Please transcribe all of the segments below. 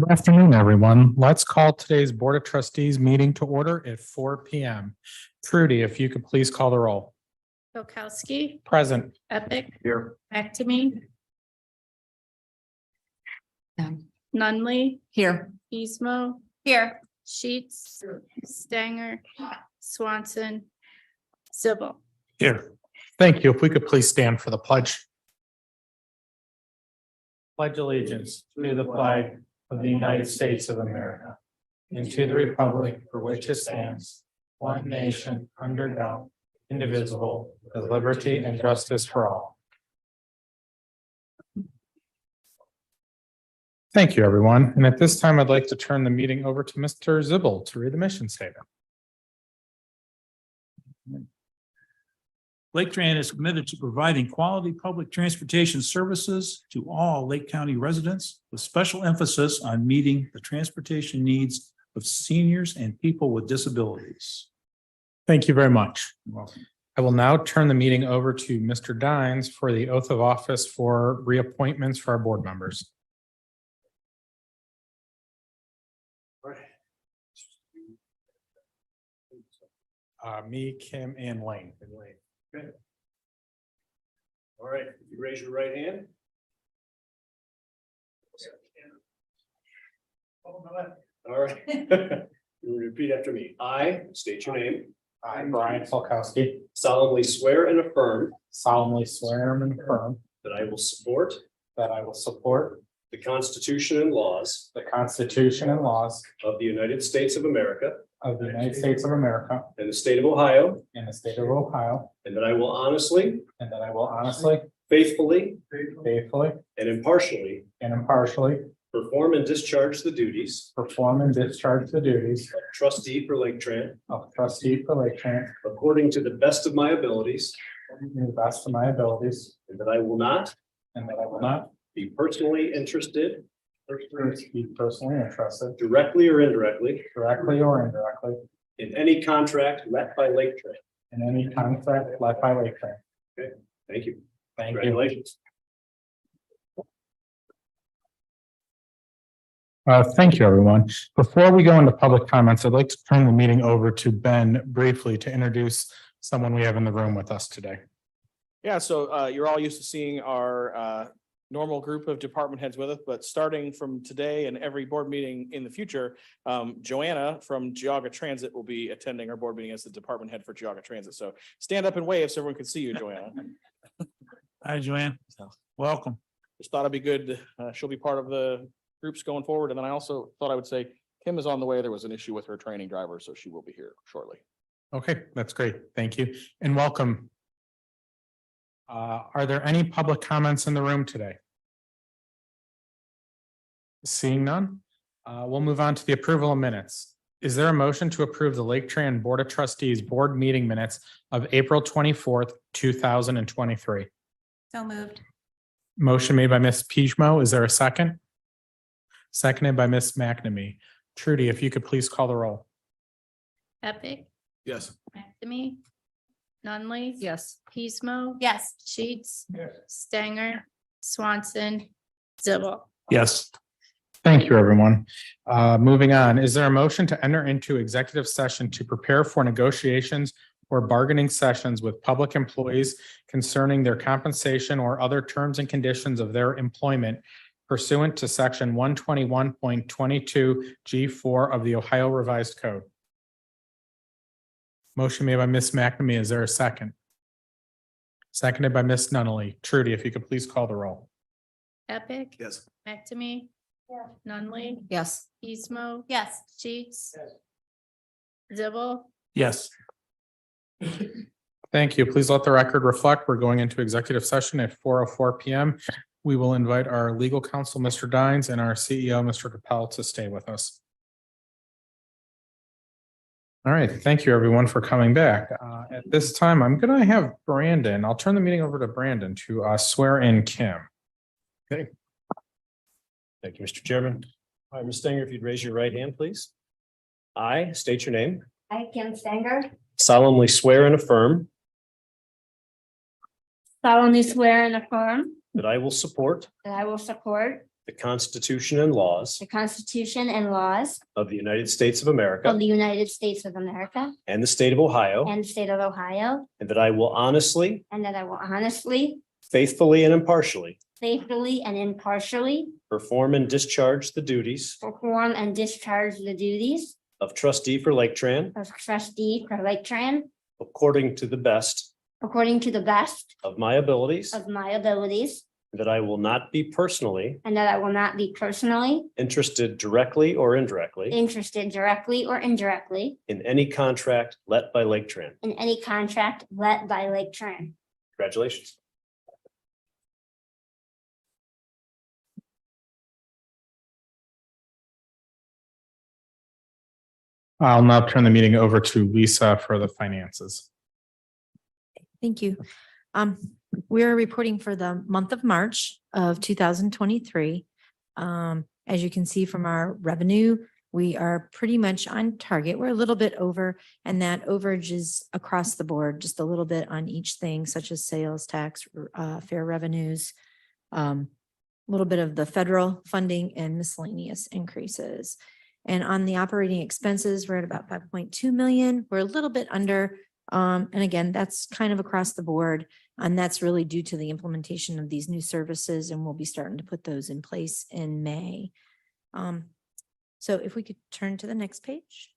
Good afternoon, everyone. Let's call today's Board of Trustees meeting to order at 4 p.m. Trudy, if you could please call the roll. Bukowski, Present. Epic, Here. back to me. Nunley, Here. Pismo. Here. Sheets, Stanger, Swanson, Zibble. Here. Thank you. If we could please stand for the pledge. Pledge allegiance to the flag of the United States of America and to the republic for which it stands, one nation under God, indivisible, with liberty and justice for all. Thank you, everyone. And at this time, I'd like to turn the meeting over to Mr. Zibble to read the mission statement. Laketran is committed to providing quality public transportation services to all Lake County residents, with special emphasis on meeting the transportation needs of seniors and people with disabilities. Thank you very much. I will now turn the meeting over to Mr. Dines for the oath of office for reappointments for our board members. Me, Kim, and Lane. Okay. All right, you raise your right hand. All right. You repeat after me. I state your name. I, Brian Falkowski, Solemnly swear and affirm solemnly swear and affirm that I will support that I will support the Constitution and laws the Constitution and laws of the United States of America of the United States of America and the state of Ohio, and the state of Ohio, and that I will honestly, and that I will honestly, faithfully, faithfully, and impartially and impartially perform and discharge the duties perform and discharge the duties of trustee for Laketran of trustee for Laketran according to the best of my abilities, to the best of my abilities, and that I will not and that I will not be personally interested, be personally interested, directly or indirectly, directly or indirectly, in any contract let by Laketran. in any contract led by Laketran. Thank you. Thank you. Congratulations. Thank you, everyone. Before we go into public comments, I'd like to turn the meeting over to Ben briefly to introduce someone we have in the room with us today. Yeah, so you're all used to seeing our normal group of department heads with us, but starting from today and every board meeting in the future, Joanna from Geauga Transit will be attending our board meeting as the department head for Geauga Transit. So stand up and wave so everyone can see you, Joanna. Hi, Joanne. Welcome. Just thought it'd be good. She'll be part of the groups going forward. And then I also thought I would say Kim is on the way. There was an issue with her training driver, so she will be here shortly. Okay, that's great. Thank you and welcome. Are there any public comments in the room today? Seeing none, we'll move on to the approval of minutes. Is there a motion to approve the Laketran Board of Trustees Board Meeting Minutes of April 24th, 2023? So moved. Motion made by Ms. Pismo. Is there a second? Seconded by Ms. McNamee. Trudy, if you could please call the roll. Epic, Yes. back to me. Nunley. Yes. Pismo. Yes. Sheets, Stanger, Swanson, Zibble. Yes. Thank you, everyone. Moving on, is there a motion to enter into executive session to prepare for negotiations or bargaining sessions with public employees concerning their compensation or other terms and conditions of their employment pursuant to section 121.22 G4 of the Ohio Revised Code? Motion made by Ms. McNamee. Is there a second? Seconded by Ms. Nunley. Trudy, if you could please call the roll. Epic. Yes. Back to me. Nunley, Yes. Pismo. Yes. Sheets. Zibble. Yes. Thank you. Please let the record reflect. We're going into executive session at 4:04 p.m. We will invite our legal counsel, Mr. Dines, and our CEO, Mr. Capel, to stay with us. All right. Thank you, everyone, for coming back. At this time, I'm going to have Brandon. I'll turn the meeting over to Brandon to swear in Kim. Thank you, Mr. Chairman. All right, Ms. Stanger, if you'd raise your right hand, please. I state your name. I, Kim Stanger, Solemnly swear and affirm solemnly swear and affirm that I will support that I will support the the Constitution and laws the Constitution and laws of the United States of of America the United States of America and the state of Ohio, and the state of Ohio, and that I will honestly, and that I will honestly, faithfully, and impartially faithfully, and impartially perform and discharge the duties perform and discharge the duties of trustee for Laketran of trustee for Laketran according to the best according to the best of my abilities, of my abilities, that I will not be personally and that I will not be personally interested directly or indirectly interested directly or indirectly in any contract let by Laketran. in any contract let by Laketran. Congratulations. I'll now turn the meeting over to Lisa for the finances. Thank you. We are reporting for the month of March of 2023. As you can see from our revenue, we are pretty much on target. We're a little bit over, and that overage is across the board, just a little bit on each thing, such as sales tax, fair revenues, a little bit of the federal funding and miscellaneous increases. And on the operating expenses, we're at about 5.2 million. We're a little bit under. And again, that's kind of across the board. And that's really due to the implementation of these new services. And we'll be starting to put those in place in May. So if we could turn to the next page.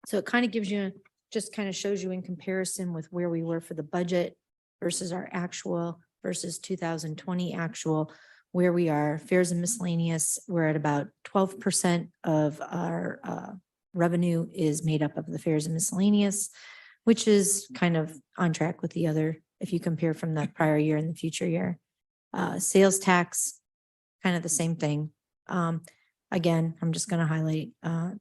So it kind of gives you, just kind of shows you in comparison with where we were for the budget versus our actual versus 2020 actual, where we are. Fares and miscellaneous, we're at about 12% of our revenue is made up of the fares and miscellaneous, which is kind of on track with the other, if you compare from the prior year and the future year. Sales tax, kind of the same thing. Again, I'm just going to highlight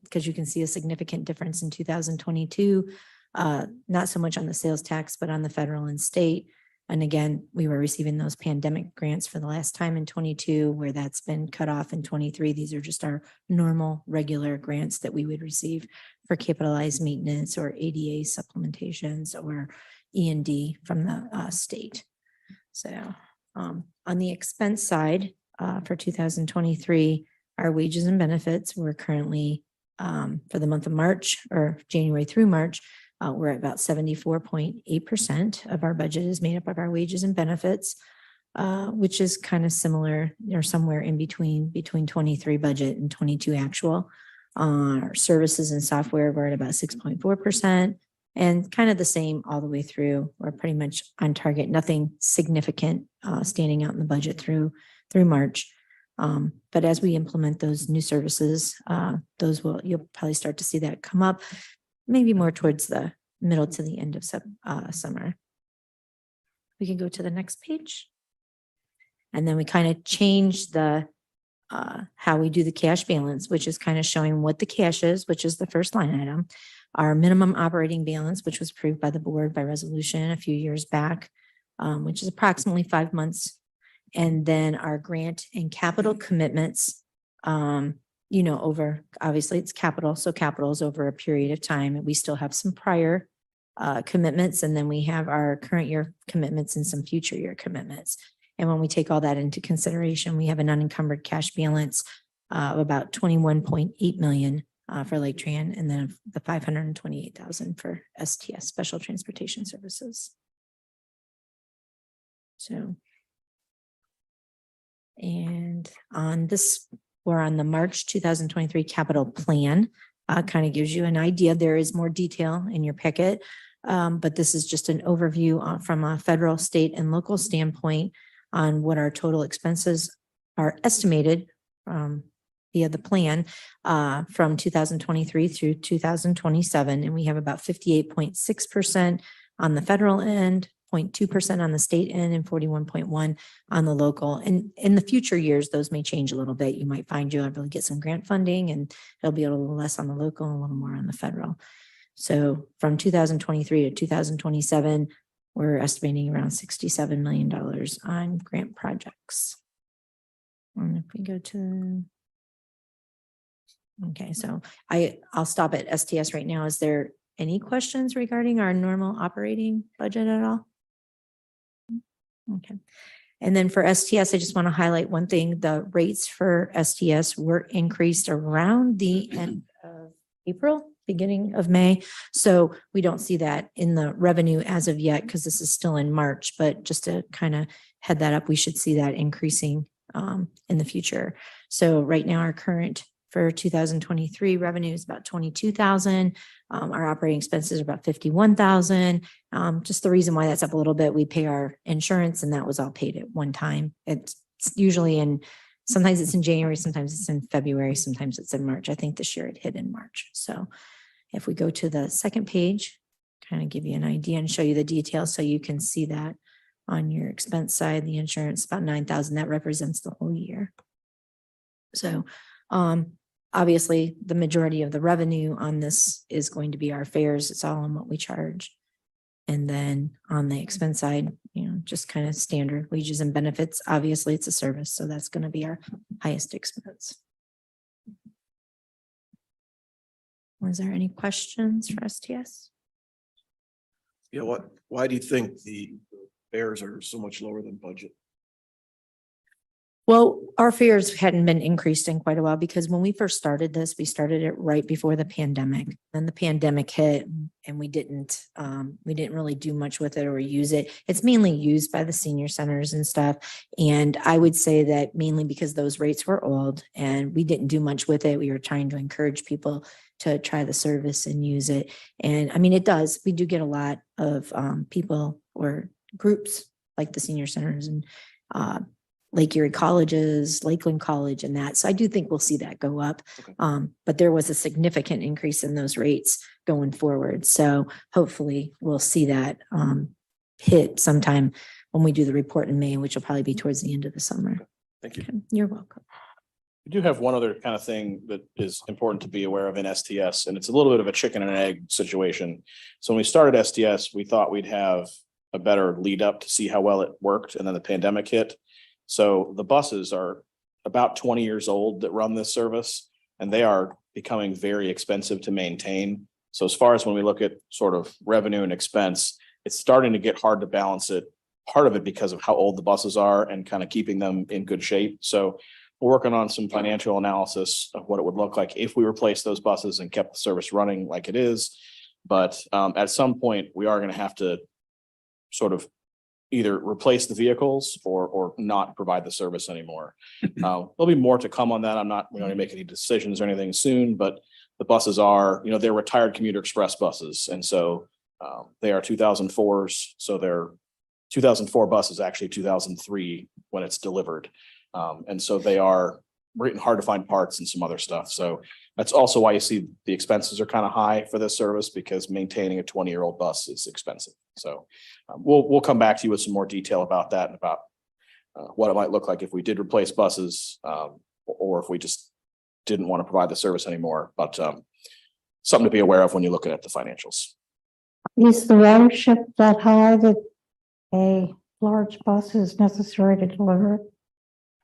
because you can see a significant difference in 2022, not so much on the sales tax, but on the federal and state. And again, we were receiving those pandemic grants for the last time in 22, where that's been cut off in 23. These are just our normal, regular grants that we would receive for capitalized maintenance or ADA supplementations or E&D from the state. So on the expense side for 2023, our wages and benefits were currently for the month of March or January through March, we're at about 74.8% of our budget is made up of our wages and benefits, which is kind of similar or somewhere in between 23 budget and 22 actual. Our services and software were at about 6.4% and kind of the same all the way through. We're pretty much on target, nothing significant standing out in the budget through March. But as we implement those new services, you'll probably start to see that come up. Maybe more towards the middle to the end of summer. We can go to the next page. And then we kind of change the how we do the cash balance, which is kind of showing what the cash is, which is the first line item. Our minimum operating balance, which was approved by the board by resolution a few years back, which is approximately 5 months. And then our grant and capital commitments, over, obviously it's capital. So capital is over a period of time. And we still have some prior commitments. And then we have our current year commitments and some future year commitments. And when we take all that into consideration, we have an unencumbered cash balance of about 21.8 million for Laketran, and then the 528,000 for STS, Special Transportation Services. So, and on this, we're on the March 2023 capital plan. Kind of gives you an idea. There is more detail in your packet, but this is just an overview from a federal, state, and local standpoint on what our total expenses are estimated via the plan from 2023 through 2027. And we have about 58.6% on the federal end, 0.2% on the state end, and 41.1% on the local. And in the future years, those may change a little bit. You might find you'll able to get some grant funding and it'll be a little less on the local and a little more on the federal. So from 2023 to 2027, we're estimating around $67 million on grant projects. And if we go to, okay, so I'll stop at STS right now. Is there any questions regarding our normal operating budget at all? Okay. And then for STS, I just want to highlight one thing. The rates for STS were increased around the end of April, beginning of May. So we don't see that in the revenue as of yet because this is still in March, but just to kind of head that up, we should see that increasing in the future. So right now, our current for 2023 revenue is about 22,000. Our operating expenses are about 51,000. Just the reason why that's up a little bit, we pay our insurance and that was all paid at one time. It's usually sometimes it's in January, sometimes it's in February, sometimes it's in March. I think this year it hit in March. So if we go to the second page, kind of give you an idea and show you the details so you can see that on your expense side, the insurance, about 9,000, that represents the whole year. So obviously, the majority of the revenue on this is going to be our fares. It's all on what we charge. And then on the expense side, just kind of standard wages and benefits. Obviously, it's a service, so that's going to be our highest expense. Was there any questions for STS? Yeah, why do you think the fares are so much lower than budget? Well, our fares hadn't been increased in quite a while because when we first started this, we started it right before the pandemic. Then the pandemic hit and we didn't really do much with it or use it. It's mainly used by the senior centers and stuff. And I would say that mainly because those rates were old and we didn't do much with it. We were trying to encourage people to try the service and use it. And I mean, we do get a lot of people or groups like the senior centers and Lake Erie colleges, Lakeland College and that. So I do think we'll see that go up. Okay. But there was a significant increase in those rates going forward. So hopefully we'll see that hit sometime when we do the report in May, which will probably be towards the end of the summer. Thank you. Okay, you're welcome. We do have one other kind of thing that is important to be aware of in STS, and it's a little bit of a chicken and egg situation. So when we started STS, we thought we'd have a better lead up to see how well it worked, and then the pandemic hit. So the buses are about 20 years old that run this service, and they are becoming very expensive to maintain. So as far as when we look at sort of revenue and expense, it's starting to get hard to balance it. Part of it because of how old the buses are and kind of keeping them in good shape. So we're working on some financial analysis of what it would look like if we replaced those buses and kept the service running like it is. But at some point, we are going to have to sort of either replace the vehicles or not provide the service anymore. There'll be more to come on that. I'm not going to make any decisions or anything soon, but the buses are, they're retired commuter express buses. And so they are 2004s. So they're 2004 buses, actually 2003 when it's delivered. And so they are hard to find parts and some other stuff. So that's also why you see the expenses are kind of high for this service, because maintaining a 20-year-old bus is expensive. So we'll come back to you with some more detail about that and about what it might look like if we did replace buses or if we just didn't want to provide the service anymore. But something to be aware of when you're looking at the financials. Is the ridership that high that a large bus is necessary to deliver?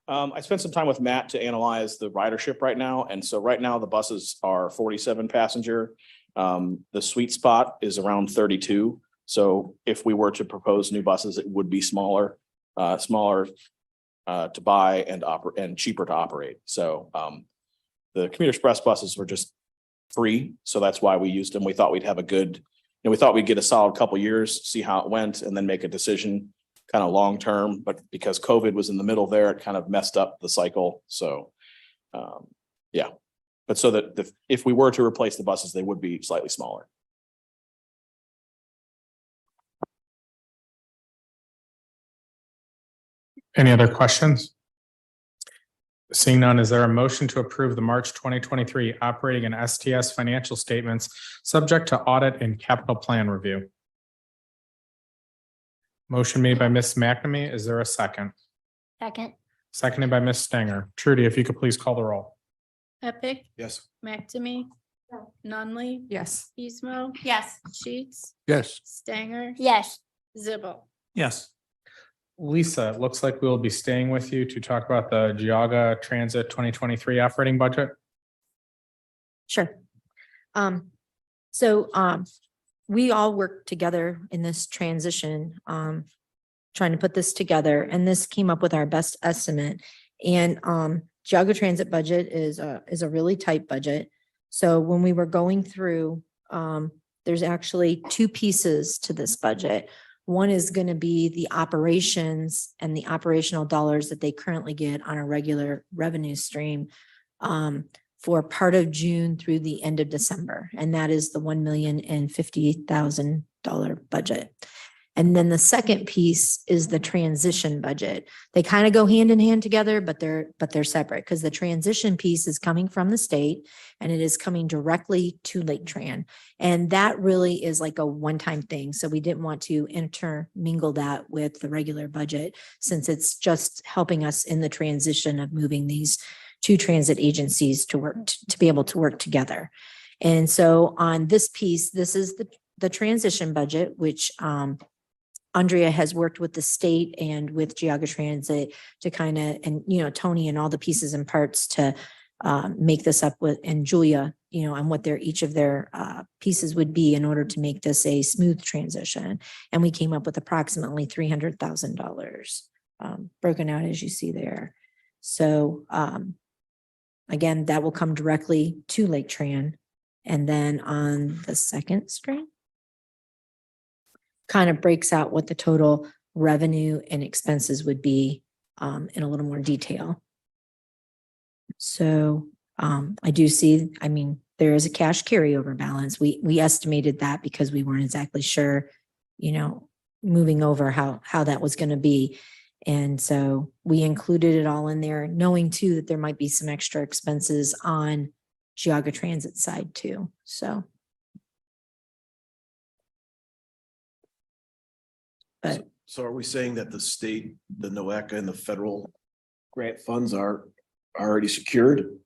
I spent some time with Matt to analyze the ridership right now. And so right now the buses are 47 passenger. The sweet spot is around 32. So if we were to propose new buses, it would be smaller to buy and cheaper to operate. So the commuter express buses were just free. So that's why we used them. We thought we'd have we thought we'd get a solid couple years, see how it went, and then make a decision kind of long term. But because COVID was in the middle there, it kind of messed up the cycle. So yeah, but so that if we were to replace the buses, they would be slightly smaller. Any other questions? Seeing none, is there a motion to approve the March 2023 operating and STS financial statements subject to audit and capital plan review? Motion made by Ms. McNamee. Is there a second? Second. Seconded by Ms. Stanger. Trudy, if you could please call the roll. Epic, Yes. McNamee, Nunley, Yes. Pismo, Yes. Sheets, Yes. Stanger, Yes. Zibble. Yes. Lisa, it looks like we'll be staying with you to talk about the Geauga Transit 2023 operating budget. Sure. So we all work together in this transition trying to put this together, and this came up with our best estimate. And Geauga Transit budget is a really tight budget. So when we were going through, there's actually two pieces to this budget. One is going to be the operations and the operational dollars that they currently get on a regular revenue stream for part of June through the end of December. And that is the $1,050,000 budget. And then the second piece is the transition budget. They kind of go hand in hand together, but they're separate, because the transition piece is coming from the state and it is coming directly to Laketran. And that really is like a one-time thing. So we didn't want to intermingle that with the regular budget, since it's just helping us in the transition of moving these two transit agencies to work, to be able to work together. And so on this piece, this is the transition budget, which Andrea has worked with the state and with Geauga Transit to kind of, and, you know, Tony and all the pieces and parts to make this up with, and Julia, you know, on what each of their pieces would be in order to make this a smooth transition. And we came up with approximately $300,000 broken out, as you see there. So again, that will come directly to Laketran. And then on the second screen, kind of breaks out what the total revenue and expenses would be in a little more detail. So I do see, I mean, there is a cash carryover balance. We estimated that because we weren't exactly sure, you know, moving over how that was going to be. And so we included it all in there, knowing too that there might be some extra expenses on Geauga Transit side too. So. But So are we saying that the state, the NOACA and the federal grant funds are already secured?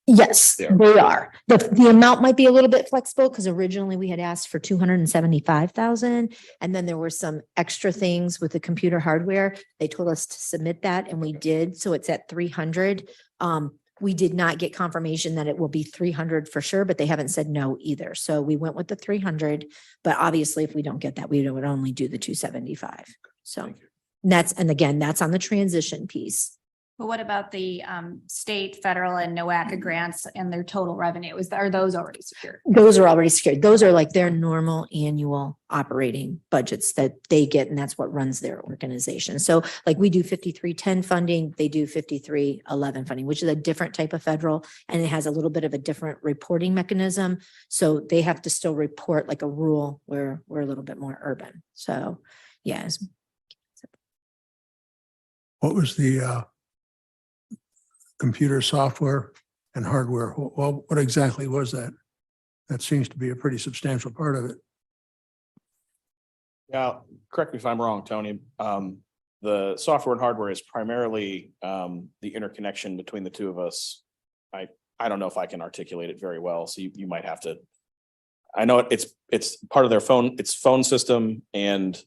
yes, They they are. are. The amount might be a little bit flexible because originally we had asked for 275,000. And then there were some extra things with the computer hardware. They told us to submit that and we did. So it's at 300. We did not get confirmation that it will be 300 for sure, but they haven't said no either. So we went with the 300, but obviously if we don't get that, we would only do the 275. So Thank you. and again, that's on the transition piece. But what about the state, federal and NOACA grants and their total revenue? Are those already secured? Those are already secured. Those are like their normal annual operating budgets that they get, and that's what runs their organization. So like we do 5310 funding, they do 5311 funding, which is a different type of federal, and it has a little bit of a different reporting mechanism. So they have to still report like a rural, where we're a little bit more urban. So yes. What was the computer software and hardware? Well, what exactly was that? That seems to be a pretty substantial part of it. Yeah, correct me if I'm wrong, Tony. The software and hardware is primarily the interconnection between the two of us. I don't know if I can articulate it very well, so you might have to. I know it's part of their phone, it's phone system, and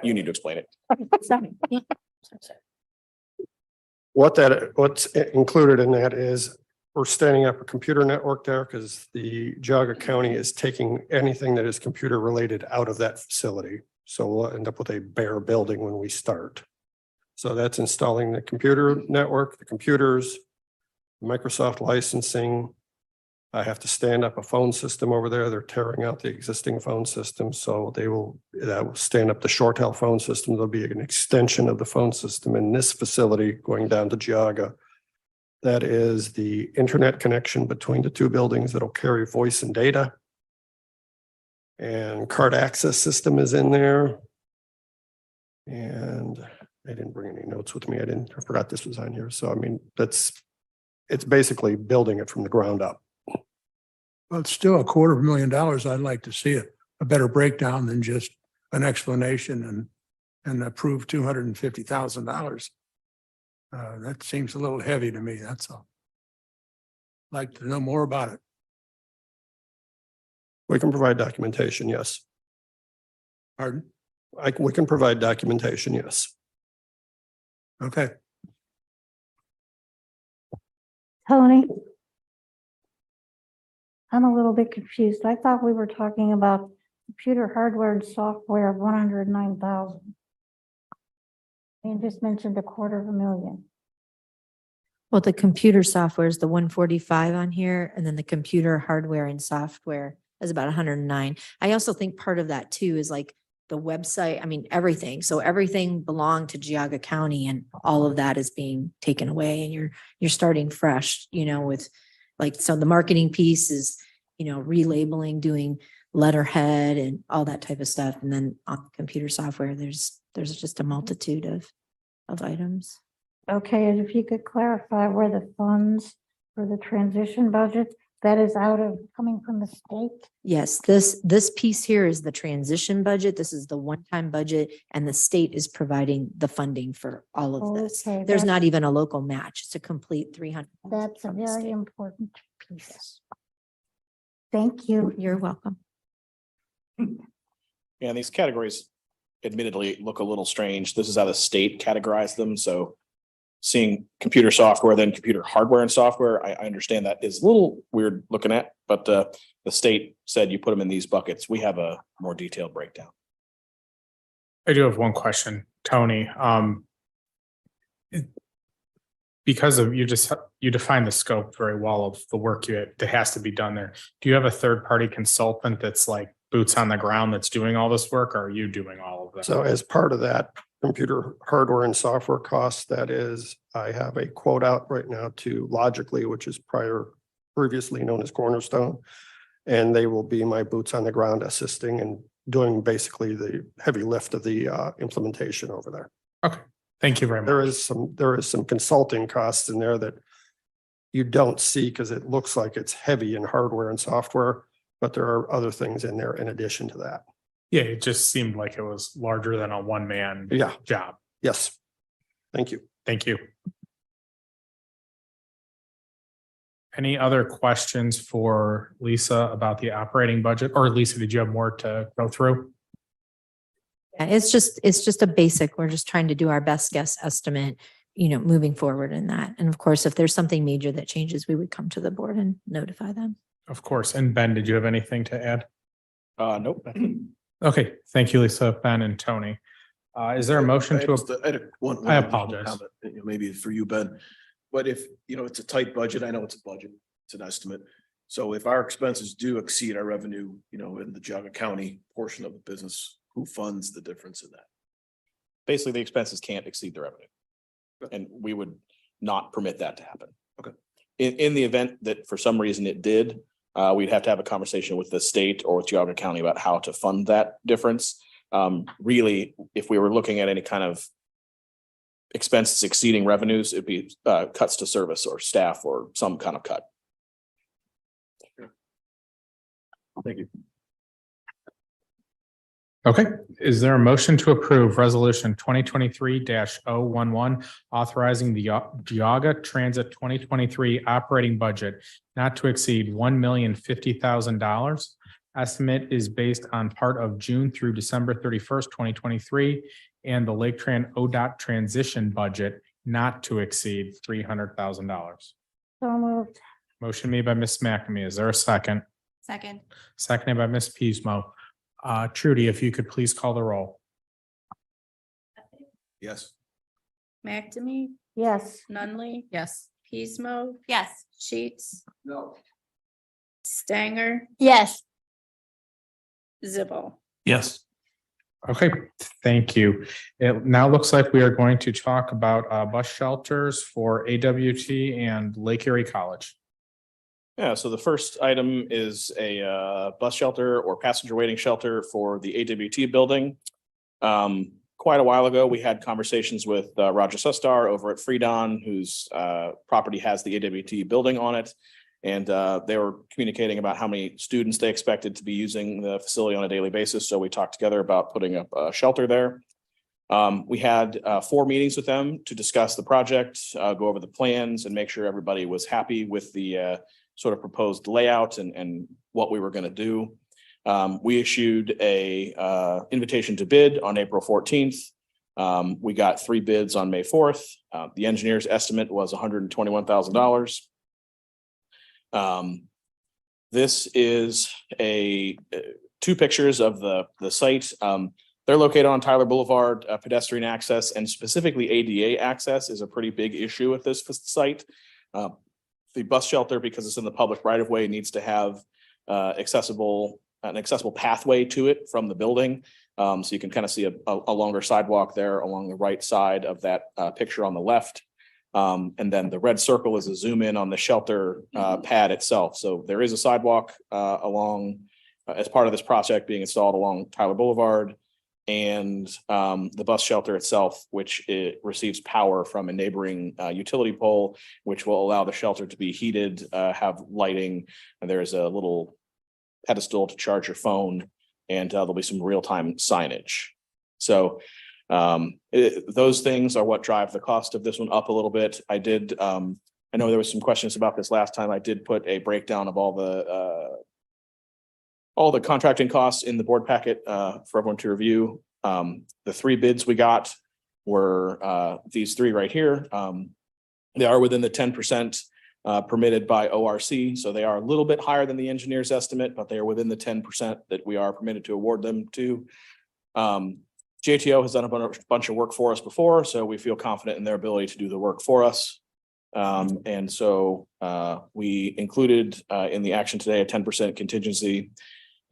you need to explain it. What's included in that is we're standing up a computer network there because the Geauga County is taking anything that is computer related out of that facility. So we'll end up with a bare building when we start. So that's installing the computer network, the computers, Microsoft licensing. I have to stand up a phone system over there. They're tearing out the existing phone system. So that will stand up the short haul phone system. There'll be an extension of the phone system in this facility going down to Geauga. That is the internet connection between the two buildings that'll carry voice and data. And card access system is in there. And I didn't bring any notes with me. I forgot this was on here. So, I mean, it's basically building it from the ground up. Well, it's still $250,000. I'd like to see a better breakdown than just an explanation and approve $250,000. That seems a little heavy to me. That's all. Like to know more about it. We can provide documentation, yes. Pardon? We can provide documentation, yes. Okay. Tony? I'm a little bit confused. I thought we were talking about computer hardware and software of 109,000. You just mentioned $250,000. Well, the computer software is the 145 on here, and then the computer hardware and software is about 109. I also think part of that too is like the website, I mean, everything. So everything belonged to Geauga County and all of that is being taken away and you're starting fresh, with like, so the marketing piece is, relabeling, doing letterhead and all that type of stuff. And then on computer software, there's just a multitude of items. Okay, and if you could clarify where the funds for the transition budget, that is coming from the state? Yes, this piece here is the transition budget. This is the one-time budget and the state is providing the funding for all of this. Okay, There's not that's- even a local match. It's a complete 300. That's a very important piece. Thank you. You're welcome. Yeah, and these categories admittedly look a little strange. This is how the state categorized them. So seeing computer software, then computer hardware and software, I understand that is a little weird looking at, but the state said you put them in these buckets. We have a more detailed breakdown. I do have one question, Tony. Because of you define the scope very well of the work that has to be done there. Do you have a third-party consultant that's like boots on the ground that's doing all this work, or are you doing all of that? So as part of that computer hardware and software costs, that is, I have a quote out right now to Logically, which is previously known as Cornerstone. And they will be my boots on the ground assisting and doing basically the heavy lift of the implementation over there. Okay, thank you very much. There is some consulting costs in there that you don't see because it looks like it's heavy in hardware and software, but there are other things in there in addition to that. Yeah, it just seemed like it was larger than a one-man Yeah. job. Yes. Thank you. Thank you. Any other questions for Lisa about the operating budget? Or Lisa, did you have more to go through? Yeah, it's just a basic, we're just trying to do our best guess estimate, moving forward in that. And of course, if there's something major that changes, we would come to the board and notify them. Of course. And Ben, did you have anything to add? Nope. Okay, thank you, Lisa, Ben, and Tony. Is there a motion to? I had one I additional apologize. comment, maybe for you, Ben. But if, it's a tight budget, I know it's a budget, it's an estimate. So if our expenses do exceed our revenue, in the Geauga County portion of the business, who funds the difference in that? Basically, the expenses can't exceed the revenue. And we would not permit that to happen. Okay. In the event that for some reason it did, we'd have to have a conversation with the state or with Geauga County about how to fund that difference. Really, if we were looking at any kind of expenses exceeding revenues, it'd be cuts to service or staff or some kind of cut. Thank you. Okay, is there a motion to approve resolution 2023-011 authorizing the Geauga Transit 2023 operating budget not to exceed $1,050,000? Estimate is based on part of June through December 31st, 2023, and the Laketran ODOT transition budget not to exceed $300,000. So moved. Motion made by Ms. McNamee. Is there a second? Second. Seconded by Ms. Pismo. Trudy, if you could please call the roll. Yes. McNamee, Yes. Nunley, Yes. Pismo, Yes. Sheets, No. Stanger, Yes. Zibble. Yes. Okay, thank you. It now looks like we are going to talk about bus shelters for AWT and Lake Erie College. Yeah, so the first item is a bus shelter or passenger waiting shelter for the AWT building. Quite a while ago, we had conversations with Roger Sustar over at Freedon, whose property has the AWT building on it. And they were communicating about how many students they expected to be using the facility on a daily basis. So we talked together about putting up a shelter there. We had 4 meetings with them to discuss the project, go over the plans and make sure everybody was happy with the sort of proposed layout and what we were going to do. We issued a invitation to bid on April 14th. We got 3 bids on May 4th. The engineer's estimate was $121,000. This is two pictures of the site. They're located on Tyler Boulevard. Pedestrian access and specifically ADA access is a pretty big issue at this site. The bus shelter, because it's in the public right of way, needs to have an accessible pathway to it from the building. So you can kind of see a longer sidewalk there along the right side of that picture on the left. And then the red circle is a zoom in on the shelter pad itself. So there is a sidewalk along as part of this project being installed along Tyler Boulevard. And the bus shelter itself, which it receives power from a neighboring utility pole, which will allow the shelter to be heated, have lighting. And there's a little pedestal to charge your phone, and there'll be some real-time signage. So those things are what drive the cost of this one up a little bit. I know there was some questions about this last time. I did put a breakdown of all the contracting costs in the board packet for everyone to review. The three bids we got were these three right here. They are within the 10% permitted by ORC. So they are a little bit higher than the engineer's estimate, but they are within the 10% that we are permitted to award them to. JTO has done a bunch of work for us before, so we feel confident in their ability to do the work for us. And so we included in the action today a 10% contingency.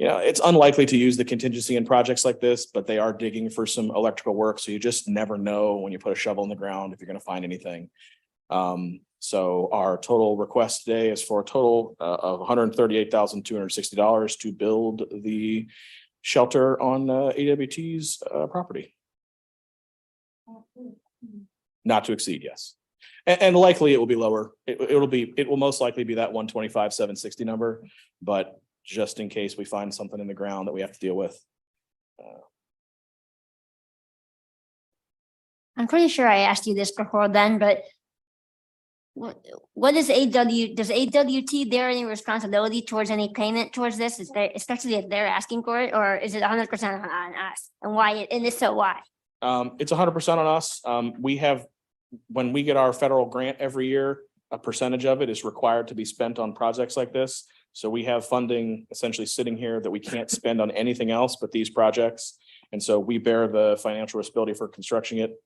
It's unlikely to use the contingency in projects like this, but they are digging for some electrical work. So you just never know when you put a shovel in the ground if you're going to find anything. So our total request today is for a total of $138,260 to build the shelter on AWT's property. Not to exceed, yes. And likely it will be lower. It will most likely be that 125,760 number, but just in case we find something in the ground that we have to deal with. I'm pretty sure I asked you this before then, but what is does AWT bear any responsibility towards any payment towards this? Especially if they're asking for it, or is it 100% on us? And why, and if so, why? It's 100% on us. When we get our federal grant every year, a percentage of it is required to be spent on projects like this. So we have funding essentially sitting here that we can't spend on anything else but these projects. And so we bear the financial responsibility for constructing it.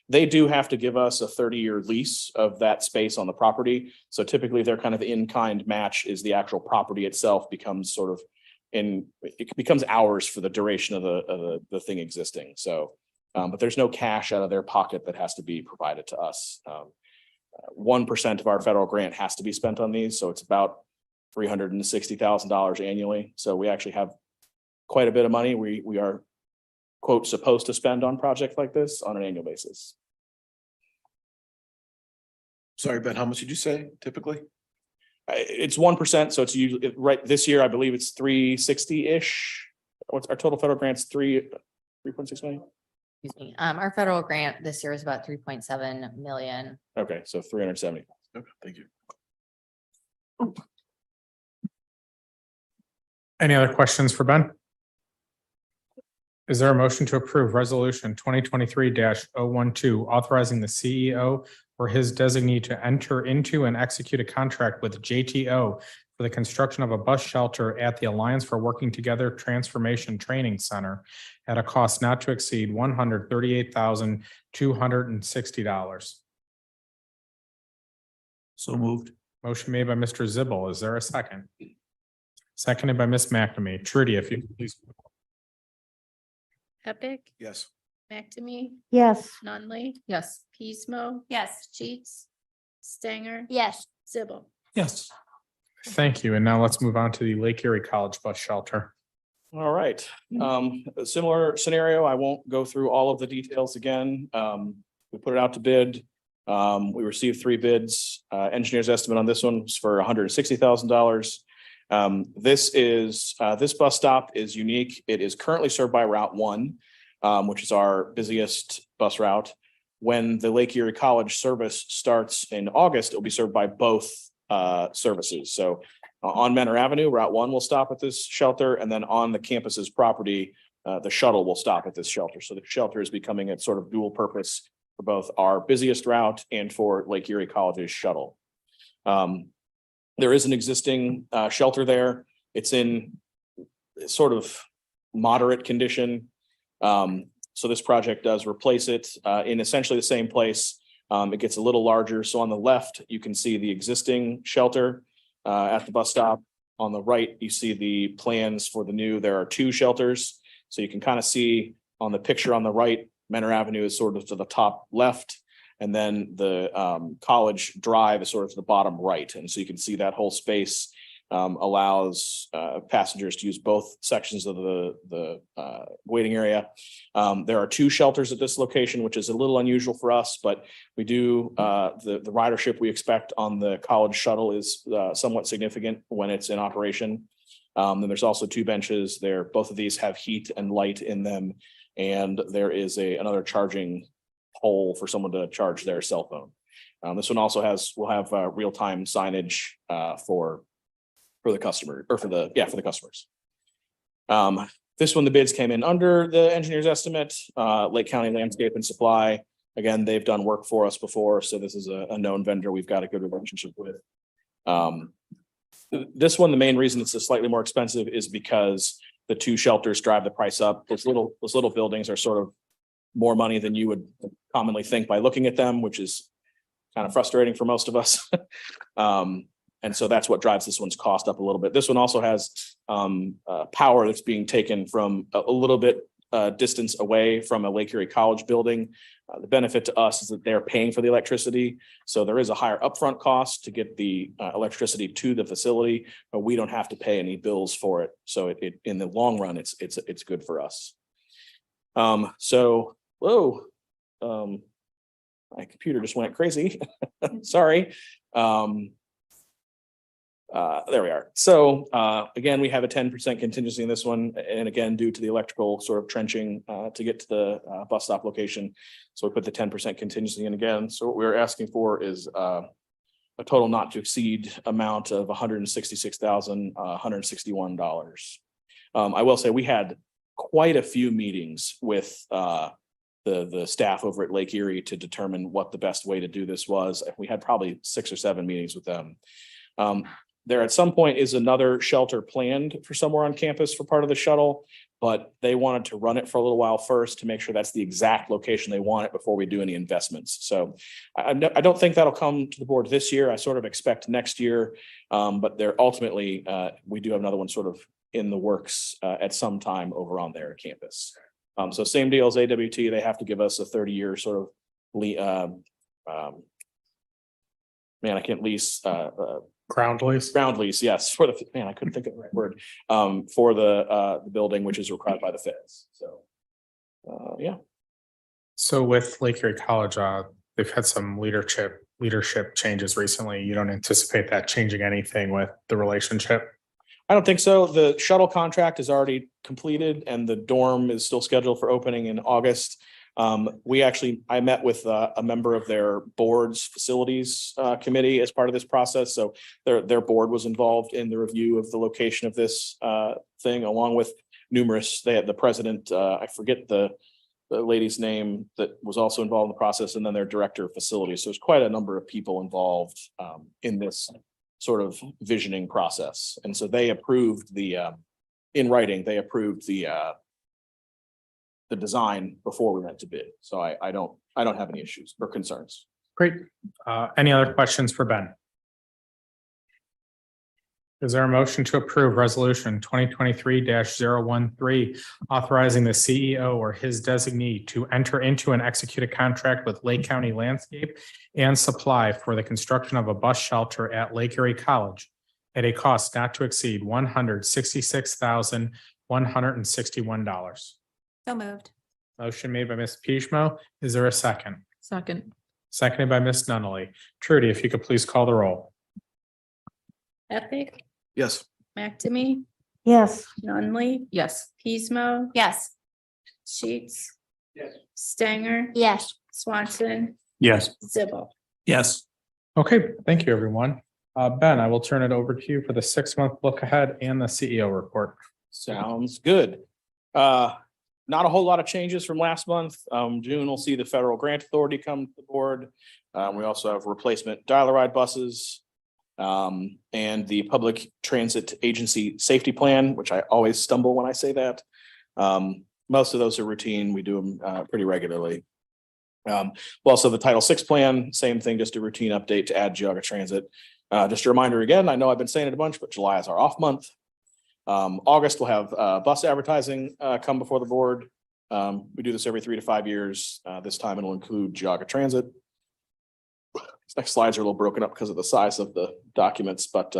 They do have to give us a 30-year lease of that space on the property. So typically their kind of in-kind match is the actual property itself becomes sort of it becomes ours for the duration of the thing existing. So, but there's no cash out of their pocket that has to be provided to us. 1% of our federal grant has to be spent on these. So it's about $360,000 annually. So we actually have quite a bit of money we are, quote, supposed to spend on projects like this on an annual basis. Sorry, Ben, how much did you say typically? It's 1%. So it's usually right this year, I believe it's 360-ish. What's our total federal grants? 3.6 million. Excuse me. Our federal grant this year is about 3.7 million. Okay, so 370. Okay, thank you. Any other questions for Ben? Is there a motion to approve resolution 2023-012 authorizing the CEO or his designee to enter into and execute a contract with JTO for the construction of a bus shelter at the Alliance for Working Together Transformation Training Center at a cost not to exceed $138,260? So moved. Motion made by Mr. Zibble. Is there a second? Seconded by Ms. McNamee. Trudy, if you please. Epic, Yes. McNamee, yes, Nunley, Yes. Pismo, Yes. Sheets, Stanger, Yes, Zibble. Yes. Thank you. And now let's move on to the Lake Erie College Bus Shelter. All right. A similar scenario. I won't go through all of the details again. We put it out to bid. We received three bids. Engineer's estimate on this one was for $160,000. This bus stop is unique. It is currently served by Route 1, which is our busiest bus route. When the Lake Erie College service starts in August, it will be served by both services. So on Menor Avenue, Route 1 will stop at this shelter, and then on the campus's property, the shuttle will stop at this shelter. So the shelter is becoming a sort of dual purpose for both our busiest route and for Lake Erie College's shuttle. There is an existing shelter there. It's in sort of moderate condition. So this project does replace it in essentially the same place. It gets a little larger. So on the left, you can see the existing shelter at the bus stop. On the right, you see the plans for the new. There are 2 shelters. So you can kind of see on the picture on the right, Menor Avenue is sort of to the top left. And then the College Drive is sort of to the bottom right. And so you can see that whole space allows passengers to use both sections of the waiting area. There are 2 shelters at this location, which is a little unusual for us, but we do the ridership we expect on the college shuttle is somewhat significant when it's in operation. Then there's also 2 benches there. Both of these have heat and light in them, and there is another charging hole for someone to charge their cell phone. This one also will have real-time signage for the customer or for the customers. This one, the bids came in under the engineer's estimate. Lake County Landscape and Supply. Again, they've done work for us before, so this is a known vendor we've got a good relationship with. This one, the main reason it's slightly more expensive is because the 2 shelters drive the price up. Those little buildings are sort of more money than you would commonly think by looking at them, which is kind of frustrating for most of us. And so that's what drives this one's cost up a little bit. This one also has power that's being taken from a little bit distance away from a Lake Erie College building. The benefit to us is that they're paying for the electricity. So there is a higher upfront cost to get the electricity to the facility, but we don't have to pay any bills for it. So it in the long run, it's good for us. My computer just went crazy. Sorry. There we are. So again, we have a 10% contingency in this one. And again, due to the electrical sort of trenching to get to the bus stop location. So we put the 10% contingency in again. So what we're asking for is a total not to exceed amount of $166,161. I will say we had quite a few meetings with the staff over at Lake Erie to determine what the best way to do this was. We had probably 6 or 7 meetings with them. There at some point is another shelter planned for somewhere on campus for part of the shuttle, but they wanted to run it for a little while first to make sure that's the exact location they want it before we do any investments. So I don't think that'll come to the board this year. I sort of expect next year, but there ultimately we do have another one sort of in the works at some time over on their campus. So same deal as AWT, they have to give us a 30-year sort of I can't lease Ground lease. Ground lease, yes, for the I couldn't think of the right word for the building, which is required by the feds. So yeah. So with Lake Erie College, they've had some leadership changes recently. You don't anticipate that changing anything with the relationship? I don't think so. The shuttle contract is already completed and the dorm is still scheduled for opening in August. I met with a member of their board's facilities committee as part of this process. So their board was involved in the review of the location of this thing, along with numerous, they had the president, I forget the lady's name that was also involved in the process, and then their director of facilities. So there's quite a number of people involved in this sort of visioning process. And so they approved in writing, they approved the design before we went to bid. So I don't have any issues or concerns. Great. Any other questions for Ben? Is there a motion to approve resolution 2023-013, authorizing the CEO or his designee to enter into and execute a contract with Lake County Landscape and Supply for the construction of a bus shelter at Lake Erie College at a cost not to exceed $166,161? So moved. Motion made by Ms. Pishmo. Is there a second? Second. Seconded by Ms. Nunley. Trudy, if you could please call the roll. Epic, Yes. McNamee, yes, Nunley, Yes. Pismo, Yes. Sheets. Yes. Stanger, Yes. Swanson, Yes. Zibble. Yes. Okay, thank you, everyone. Ben, I will turn it over to you for the 6-month look ahead and the CEO report. Sounds good. Not a whole lot of changes from last month. June, we'll see the federal grant authority come to the board. We also have replacement dial-a-ride buses. and the Public Transit Agency Safety Plan, which I always stumble when I say that. Most of those are routine. We do them pretty regularly. Also the Title VI plan, same thing, just a routine update to add Geauga Transit. Just a reminder again, I know I've been saying it a bunch, but July is our off month. August we'll have bus advertising come before the board. We do this every 3 to 5 years. This time it'll include Geauga Transit. These next slides are a little broken up because of the size of the documents, but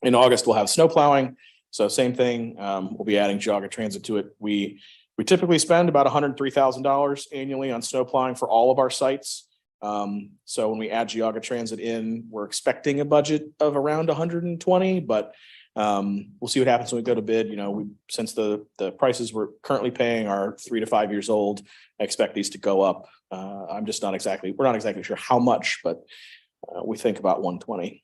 in August we'll have snow plowing. So same thing, we'll be adding Geauga Transit to it. We typically spend about $103,000 annually on snow plowing for all of our sites. So when we add Geauga Transit in, we're expecting a budget of around 120, but we'll see what happens when we go to bid. You know, since the prices we're currently paying are 3 to 5 years old, I expect these to go up. We're not exactly sure how much, but we think about 120.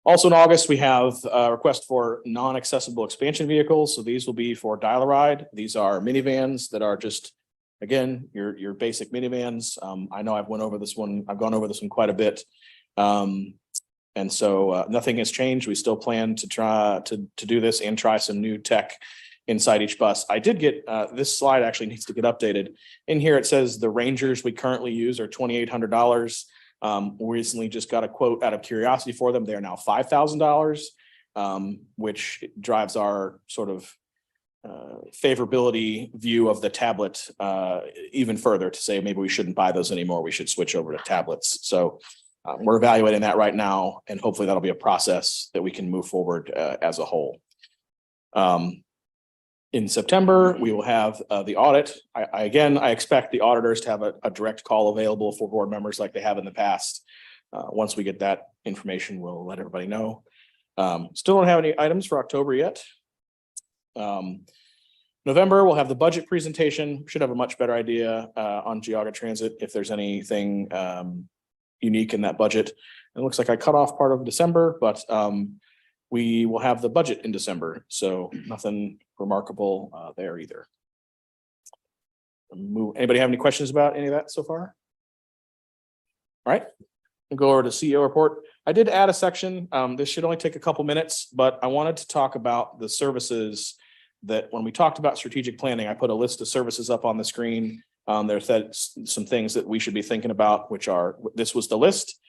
Also in August, we have a request for non-accessible expansion vehicles. So these will be for dial-a-ride. These are minivans that are just, again, your basic minivans. I know I've gone over this one quite a bit. And so nothing has changed. We still plan to try to do this and try some new tech inside each bus. I did get this slide actually needs to get updated. In here it says the Rangers we currently use are $2,800. We recently just got a quote out of curiosity for them. They are now $5,000, which drives our sort of favorability view of the tablet even further to say maybe we shouldn't buy those anymore. We should switch over to tablets. So we're evaluating that right now, and hopefully that'll be a process that we can move forward as a whole. In September, we will have the audit. I expect the auditors to have a direct call available for board members like they have in the past. Once we get that information, we'll let everybody know. Still don't have any items for October yet. November, we'll have the budget presentation. Should have a much better idea on Geauga Transit if there's anything unique in that budget. It looks like I cut off part of December, but we will have the budget in December, so nothing remarkable there either. Anybody have any questions about any of that so far? All right, we'll go over to CEO report. I did add a section. This should only take a couple minutes, but I wanted to talk about the services that when we talked about strategic planning, I put a list of services up on the screen. There's some things that we should be thinking about, which are, this was the list.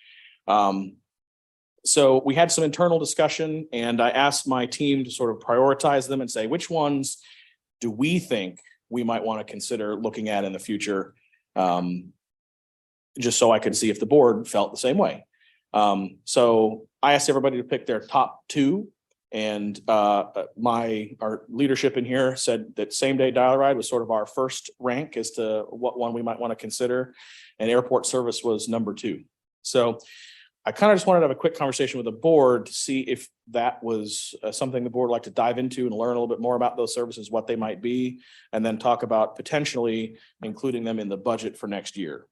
So we had some internal discussion and I asked my team to sort of prioritize them and say, which ones do we think we might want to consider looking at in the future? Just so I could see if the board felt the same way. So I asked everybody to pick their top 2. And our leadership in here said that same day dial ride was sort of our first rank as to what one we might want to consider. And airport service was number 2. So I kind of just wanted to have a quick conversation with the board to see if that was something the board would like to dive into and learn a little bit more about those services, what they might be, and then talk about potentially including them in the budget for next year.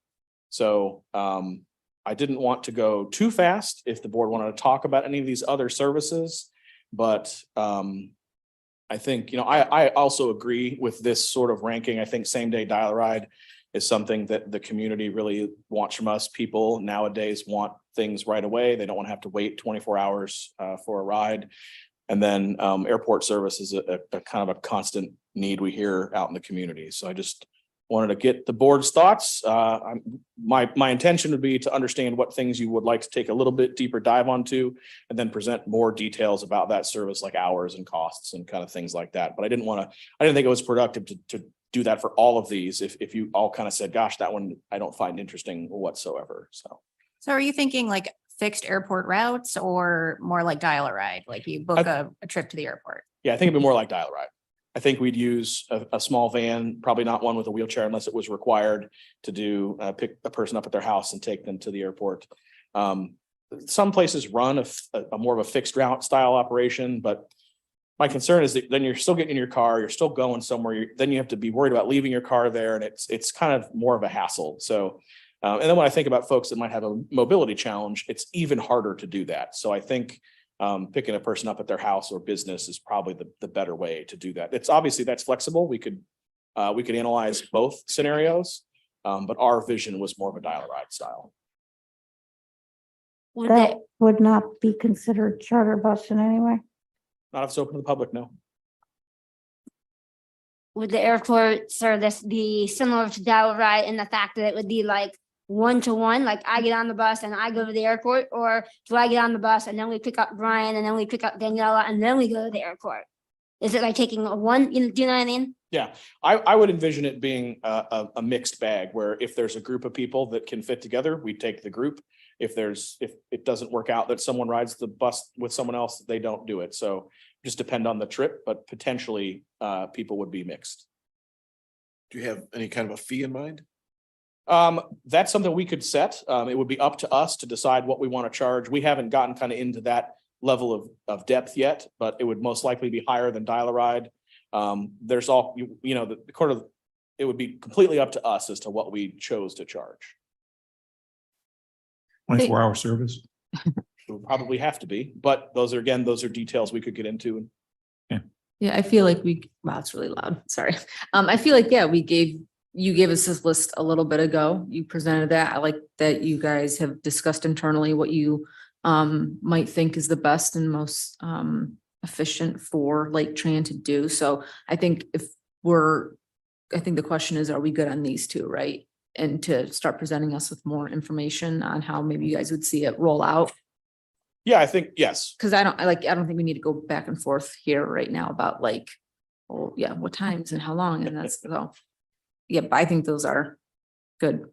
So I didn't want to go too fast if the board wanted to talk about any of these other services, but I think, I also agree with this sort of ranking. I think same day dial ride is something that the community really wants from us. People nowadays want things right away. They don't want to have to wait 24 hours for a ride. And then airport service is a kind of a constant need we hear out in the community. So I just wanted to get the board's thoughts. My intention would be to understand what things you would like to take a little bit deeper dive onto, and then present more details about that service, like hours and costs and kind of things like that. But I didn't think it was productive to do that for all of these. If you all kind of said, gosh, that one I don't find interesting whatsoever. So are you thinking like fixed airport routes or more like dial a ride? Like you book a trip to the airport? Yeah, I think it'd be more like dial a ride. I think we'd use a small van, probably not one with a wheelchair unless it was required to do pick a person up at their house and take them to the airport. Some places run a more of a fixed route style operation, but my concern is that then you're still getting in your car, you're still going somewhere. Then you have to be worried about leaving your car there, and it's kind of more of a hassle. So, and then when I think about folks that might have a mobility challenge, it's even harder to do that. So I think picking a person up at their house or business is probably the better way to do that. It's obviously that's flexible. We could analyze both scenarios, but our vision was more of a dial-a-ride style. Would That the, would not be considered charter bus in any way. Not if it's open to the public, no. would the airport service be similar to Dial-A-Ride in the fact that it would be like 1-to-1, like I get on the bus and I go to the airport, or do I get on the bus and then we pick up Brian and then we pick up Daniela and then we go to the airport? Is it like taking a one, do you know what I mean? Yeah, I would envision it being a mixed bag where if there's a group of people that can fit together, we take the group. If it doesn't work out that someone rides the bus with someone else, they don't do it. So just depend on the trip, but potentially people would be mixed. Do you have any kind of a fee in mind? That's something we could set. It would be up to us to decide what we want to charge. We haven't gotten kind of into that level of depth yet, but it would most likely be higher than Dial-A-Ride. There's all, it would be completely up to us as to what we chose to charge. 24-hour service. It would probably have to be, but those are details we could get into. Yeah, I feel like wow, it's really loud. Sorry. I feel like, yeah, you gave us this list a little bit ago. You presented that. I like that you guys have discussed internally what you might think is the best and most efficient for Laketran to do. So I think I think the question is, are we good on these two, right? And to start presenting us with more information on how maybe you guys would see it roll out. Yeah, I think, yes. Cause I don't think we need to go back and forth here right now about what times and how long, and that's so. Yeah, but I think those are good.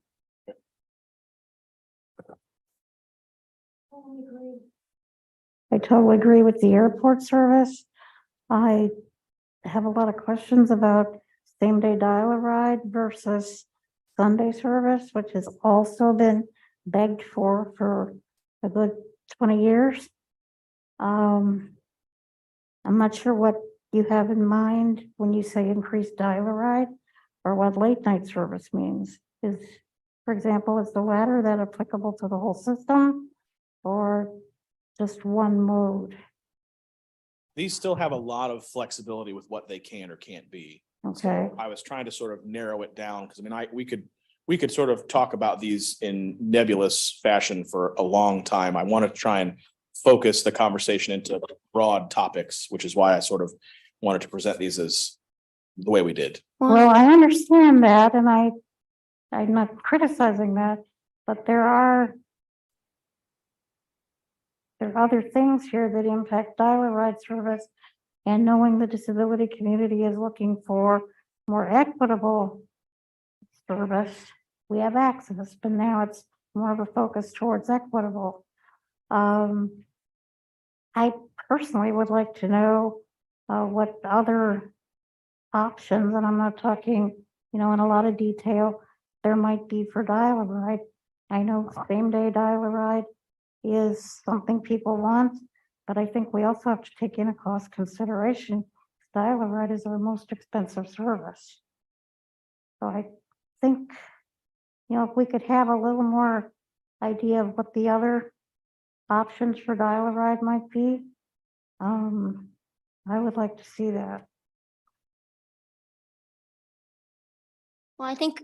I totally agree with the airport service. I have a lot of questions about same-day Dial-A-Ride versus Sunday service, which has also been begged for a good 20 years. I'm not sure what you have in mind when you say increased Dial-A-Ride or what late night service means. For example, is the latter that applicable to the whole system or just one mode? These still have a lot of flexibility with what they can or can't be. Okay. I was trying to sort of narrow it down because we could sort of talk about these in nebulous fashion for a long time. I want to try and focus the conversation into broad topics, which is why I sort of wanted to present these as the way we did. Well, I understand that, and I'm not criticizing that, but there are other things here that impact Dial-A-Ride service, and knowing the disability community is looking for more equitable service, we have access, but now it's more of a focus towards equitable. I personally would like to know what other options, and I'm not talking, in a lot of detail, there might be for Dial-A-Ride. I know same-day Dial-A-Ride is something people want, but I think we also have to take in a cost consideration. Dial-A-Ride is our most expensive service. So I think, if we could have a little more idea of what the other options for Dial-A-Ride might be, I would like to see that. Well, I think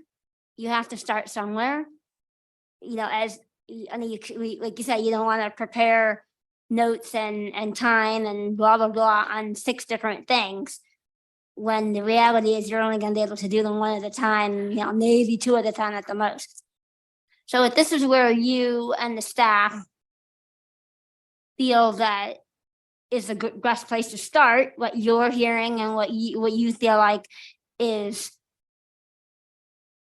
you have to start somewhere. As like you said, you don't want to prepare notes and time and blah, blah, blah on 6 different things. When the reality is you're only going to be able to do them one at a time, maybe 2 at a time at the most. So if this is where you and the staff feel that is the best place to start, what you're hearing and what you feel like is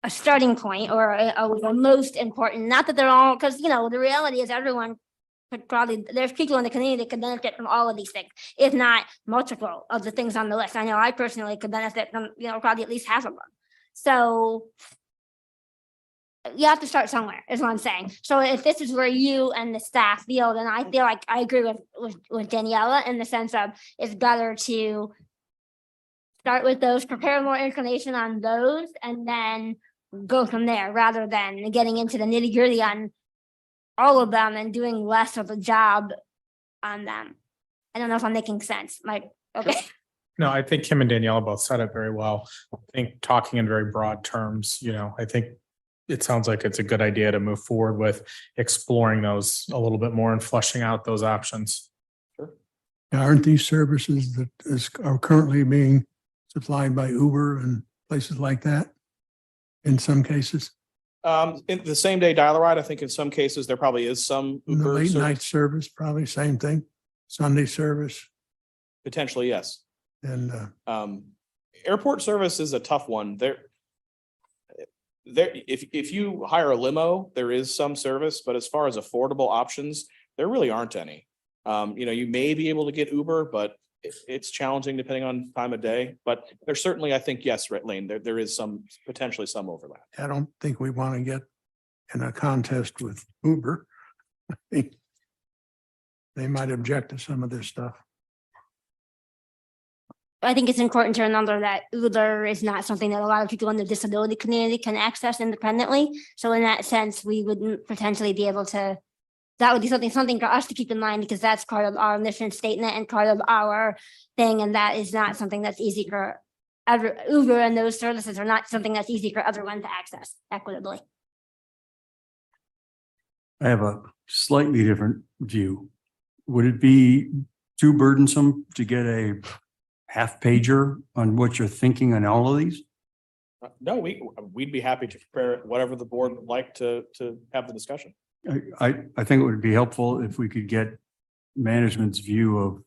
a starting point or a most important, not that they're all, because the reality is everyone could probably, there's people in the community that could benefit from all of these things, if not multiple of the things on the list. I know I personally could benefit from, probably at least half of them. So you have to start somewhere, is what I'm saying. So if this is where you and the staff feel, then I feel like I agree with Daniela in the sense of it's better to start with those, prepare more information on those, and then go from there rather than getting into the nitty gritty on all of them and doing less of a job on them. I don't know if I'm making sense. Okay. No, I think Kim and Daniela both said it very well. I think talking in very broad terms, I think it sounds like it's a good idea to move forward with exploring those a little bit more and fleshing out those options. Aren't these services that are currently being supplied by Uber and places like that? In some cases, In the same day dial-a-ride, I think in some cases there probably is some and the Uber late service. night service, probably same thing, Sunday service Potentially, yes. and Airport service is a tough one. If you hire a limo, there is some service, but as far as affordable options, there really aren't any. You may be able to get Uber, but it's challenging depending on time of day. But there's certainly, I think, yes, Red Lane, there is potentially some overlap. I don't think we want to get in a contest with Uber. I think they might object to some of this stuff. I think it's important to remember that Uber is not something that a lot of people in the disability community can access independently. So in that sense, we wouldn't potentially be able to, that would be something for us to keep in mind, because that's part of our mission statement and part of our thing. And that is not something that's easy for Uber, and those services are not something that's easy for everyone to access equitably. I have a slightly different view. Would it be too burdensome to get a half pager on what you're thinking on all of these? No, we'd be happy to prepare whatever the board would like to have the discussion. I think it would be helpful if we could get management's view of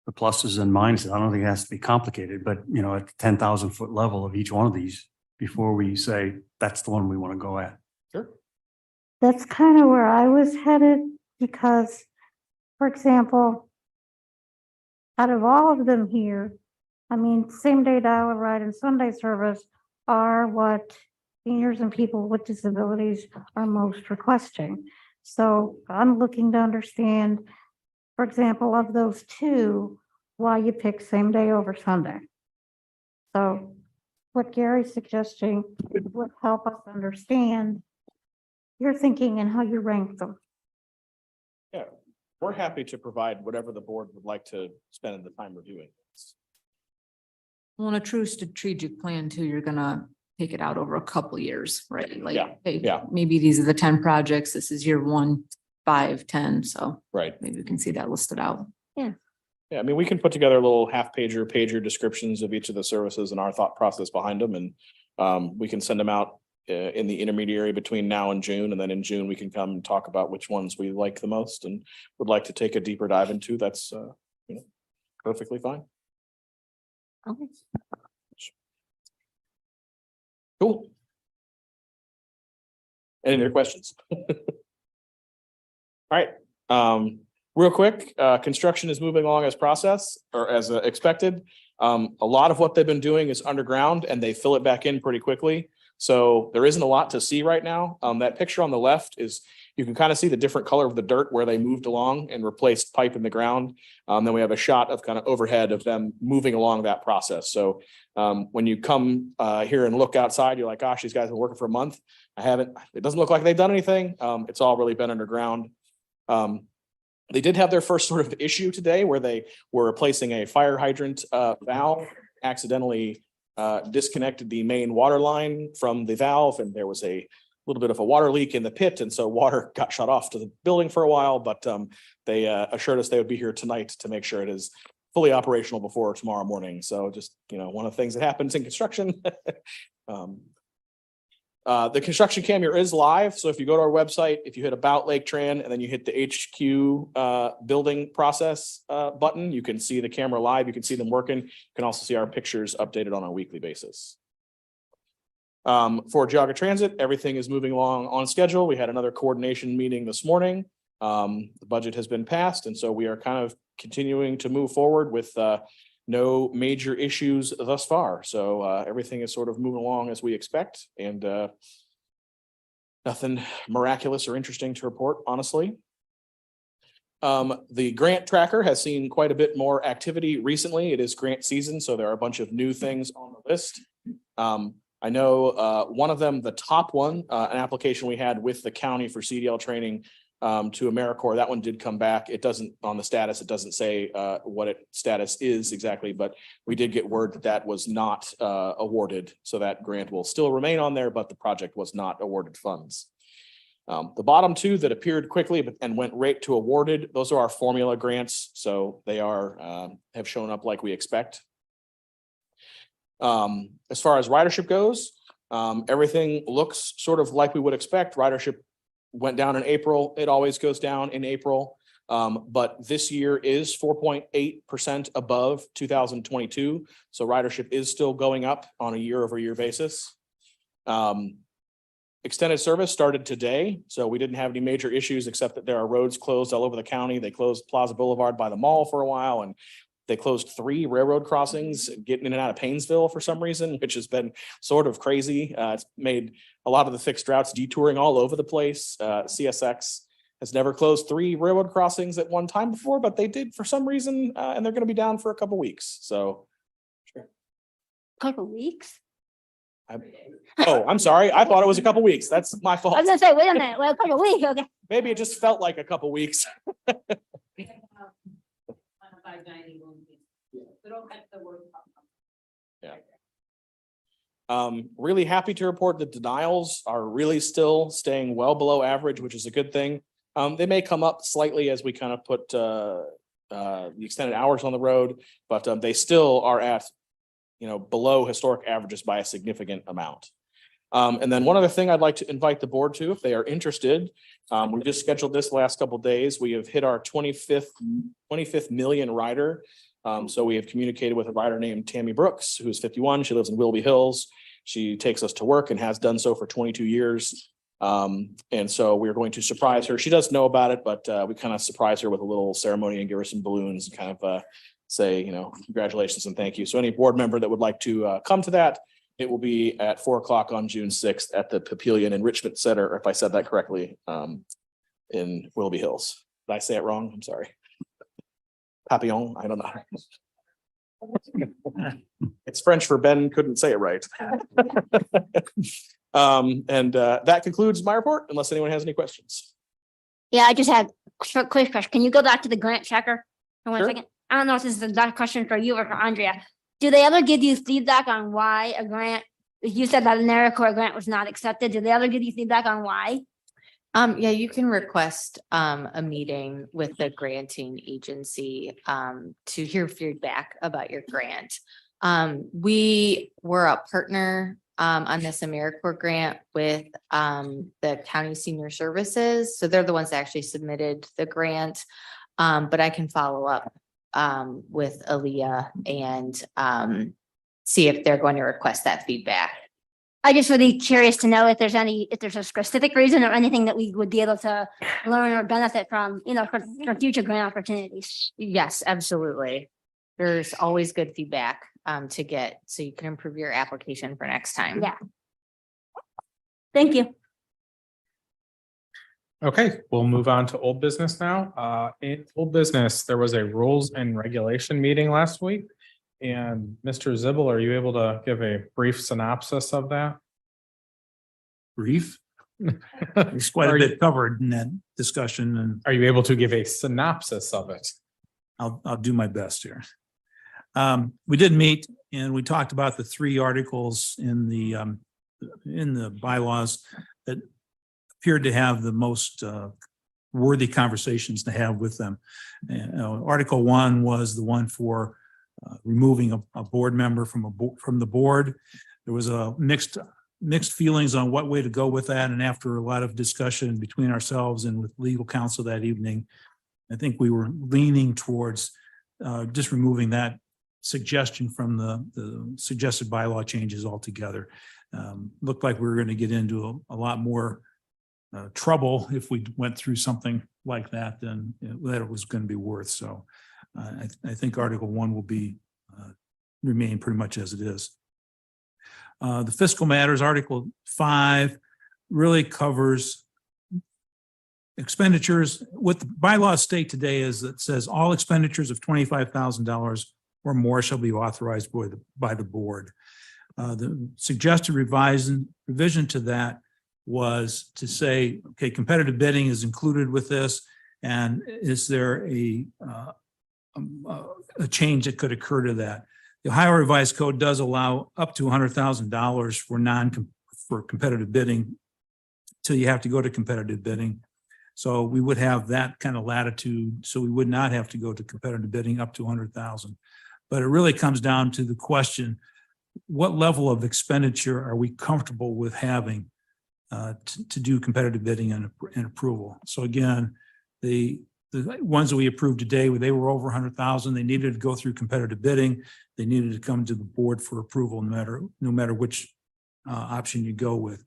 the pluses and minuses. I don't think it has to be complicated, but at the 10,000-foot level of each one of these before we say that's the one we want to go at. Sure. That's kind of where I was headed because, for example, out of all of them here, I mean, same day dial-a-ride and Sunday service are what seniors and people with disabilities are most requesting. So I'm looking to understand, for example, of those two, why you pick same day over Sunday. So what Gary's suggesting would help us understand your thinking and how you rank them. Yeah, we're happy to provide whatever the board would like to spend the time reviewing. Well, in a true strategic plan too, you're gonna take it out over a couple years, right? Like, Yeah, hey, yeah. maybe these are the 10 projects. This is year 1, 5, 10. So Right. maybe we can see that listed out. Yeah, I mean, we can put together a little pager descriptions of each of the services and our thought process behind them. And we can send them out in the intermediary between now and June. And then in June, we can come and talk about which ones we like the most and would like to take a deeper dive into. That's perfectly fine. Okay. Cool. Any other questions? All right, real quick, construction is moving along as expected. A lot of what they've been doing is underground and they fill it back in pretty quickly. So there isn't a lot to see right now. That picture on the left is, you can kind of see the different color of the dirt where they moved along and replaced pipe in the ground. Then we have a shot of kind of overhead of them moving along that process. So when you come here and look outside, you're like, gosh, these guys have been working for a month. It doesn't look like they've done anything. It's all really been underground. They did have their first sort of issue today where they were replacing a fire hydrant valve, accidentally disconnected the main water line from the valve, and there was a little bit of a water leak in the pit, and so water got shut off to the building for a while, but they assured us they would be here tonight to make sure it is fully operational before tomorrow morning. So just, one of the things that happens in construction. The construction cam here is live. So if you go to our website, if you hit about Laketran and then you hit the HQ building process button, you can see the camera live. You can see them working. You can also see our pictures updated on a weekly basis. For Geauga Transit, everything is moving along on schedule. We had another coordination meeting this morning. The budget has been passed, and so we are kind of continuing to move forward with no major issues thus far. So everything is sort of moving along as we expect, and nothing miraculous or interesting to report, honestly. The grant tracker has seen quite a bit more activity recently. It is grant season, so there are a bunch of new things on the list. I know one of them, the top one, an application we had with the county for CDL training to AmeriCorps. That one did come back. It doesn't, on the status, it doesn't say what its status is exactly, but we did get word that that was not awarded. So that grant will still remain on there, but the project was not awarded funds. The bottom two that appeared quickly and went right to awarded, those are our formula grants. So they are have shown up like we expect. As far as ridership goes, everything looks sort of like we would expect. Ridership went down in April. It always goes down in April. But this year is 4.8% above 2022. So ridership is still going up on a year-over-year basis. Extended service started today, so we didn't have any major issues except that there are roads closed all over the county. They closed Plaza Boulevard by the mall for a while, and they closed 3 railroad crossings getting in and out of Painesville for some reason, which has been sort of crazy. It's made a lot of the fixed routes detouring all over the place. CSX has never closed 3 railroad crossings at one time before, but they did for some reason, and they're going to be down for a couple weeks. So, Couple weeks? I'm sorry. I thought it was a couple weeks. That's my fault. I was gonna say, wait a minute, well, a couple weeks, okay. Maybe it just felt like a couple weeks. Really happy to report that denials are really still staying well below average, which is a good thing. They may come up slightly as we kind of put the extended hours on the road, but they still are at below historic averages by a significant amount. And then one other thing I'd like to invite the board to, if they are interested, we just scheduled this last couple of days. We have hit our 25th million rider. So we have communicated with a rider named Tammy Brooks, who's 51. She lives in Willoughby Hills. She takes us to work and has done so for 22 years. And so we're going to surprise her. She does know about it, but we kind of surprise her with a little ceremony and give her some balloons and kind of say, congratulations and thank you. So any board member that would like to come to that, it will be at 4 o'clock on June 6th at the Papillion Enrichment Center, if I said that correctly, in Willoughby Hills. Did I say it wrong? I'm sorry. Papillon, I don't know. It's French for Ben couldn't say it right. That concludes my report, unless anyone has any questions. Yeah, I just had a quick question. Can you go back to the grant checker for 1 Sure. second? I don't know if this is a question for you or for Andrea. Do they ever give you feedback on why a grant, you said that an AmeriCorps grant was not accepted. Do they ever give you feedback on why? Yeah, you can request a meeting with the granting agency to hear feedback about your grant. We were a partner on this AmeriCorps grant with the county senior services. So they're the ones that actually submitted the grant. But I can follow up with Aaliyah and see if they're going to request that feedback. I just would be curious to know if there's a specific reason or anything that we would be able to learn or benefit from, for future grant opportunities. Yes, absolutely. There's always good feedback to get so you can improve your application for next time. Yeah. Thank you. Okay, we'll move on to old business now. In old business, there was a rules and regulation meeting last week. And Mr. Zibble, are you able to give a brief synopsis of that? Brief? There's quite a bit covered in that discussion, and Are you able to give a synopsis of it? I'll do my best here. We did meet and we talked about the 3 articles in the bylaws that appeared to have the most worthy conversations to have with them. Article 1 was the one for removing a board member from the board. There was a mixed feelings on what way to go with that. And after a lot of discussion between ourselves and with legal counsel that evening, I think we were leaning towards just removing that suggestion from the suggested bylaw changes altogether. Looked like we were going to get into a lot more trouble if we went through something like that than that it was going to be worth. So I think Article 1 will be remain pretty much as it is. The fiscal matters, Article 5 really covers expenditures. What the bylaws state today is that says all expenditures of $25,000 or more shall be authorized by the board. The suggested revision to that was to say, okay, competitive bidding is included with this. And is there a change that could occur to that? The Ohio Revised Code does allow up to $100,000 for competitive bidding till you have to go to competitive bidding. So we would have that kind of latitude. So we would not have to go to competitive bidding up to 100,000. But it really comes down to the question, what level of expenditure are we comfortable with having to do competitive bidding and approval? So again, the ones that we approved today, they were over 100,000. They needed to go through competitive bidding. They needed to come to the board for approval, no matter which option you go with.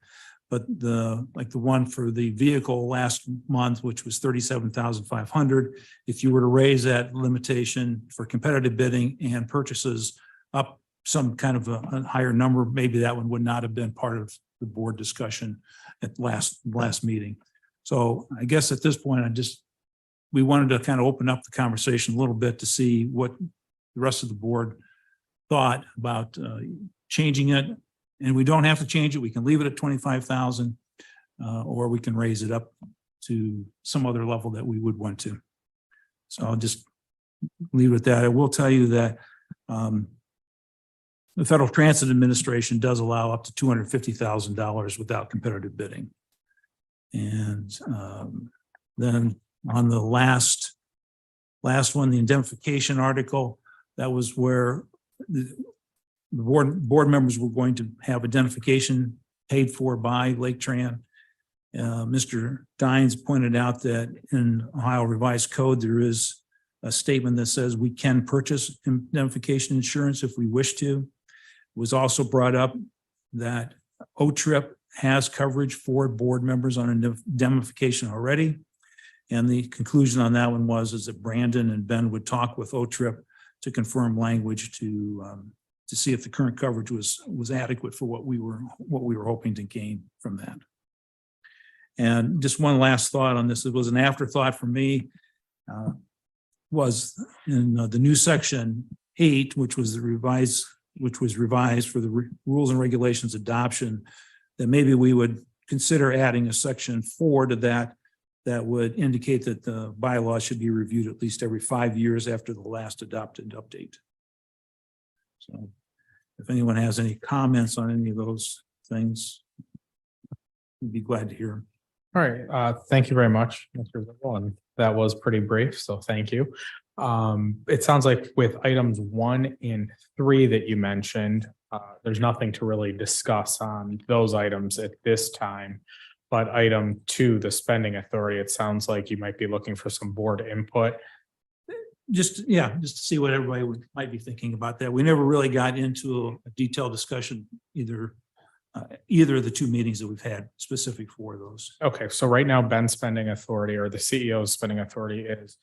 But the one for the vehicle last month, which was 37,500, if you were to raise that limitation for competitive bidding and purchases up some kind of a higher number, maybe that one would not have been part of the board discussion at last meeting. So I guess at this point, we wanted to kind of open up the conversation a little bit to see what the rest of the board thought about changing it. And we don't have to change it. We can leave it at 25,000, or we can raise it up to some other level that we would want to. So I'll just leave it at that. I will tell you that the Federal Transit Administration does allow up to $250,000 without competitive bidding. And then on the last one, the indemnification article, that was where the board members were going to have identification paid for by Laketran. Mr. Dines pointed out that in Ohio Revised Code, there is a statement that says we can purchase indemnification insurance if we wish to. It was also brought up that OTRIP has coverage for board members on indemnification already. And the conclusion on that one is that Brandon and Ben would talk with OTRIP to confirm language to see if the current coverage was adequate for what we were hoping to gain from that. And just one last thought on this. It was an afterthought for me, was in the new section 8, which was revised for the rules and regulations adoption, that maybe we would consider adding a section 4 to that would indicate that the bylaws should be reviewed at least every 5 years after the last adopted update. So if anyone has any comments on any of those things, we'd be glad to hear them. All right, thank you very much, Mr. Ziegler, and that was pretty brief, so thank you. It sounds like with items 1 and 3 that you mentioned, there's nothing to really discuss on those items at this time. But item 2, the spending authority, it sounds like you might be looking for some board input. Just to see what everybody might be thinking about that. We never really got into a detailed discussion, either of the 2 meetings that we've had specific for those. Okay, so right now Ben's spending authority, or the CEO's spending authority, is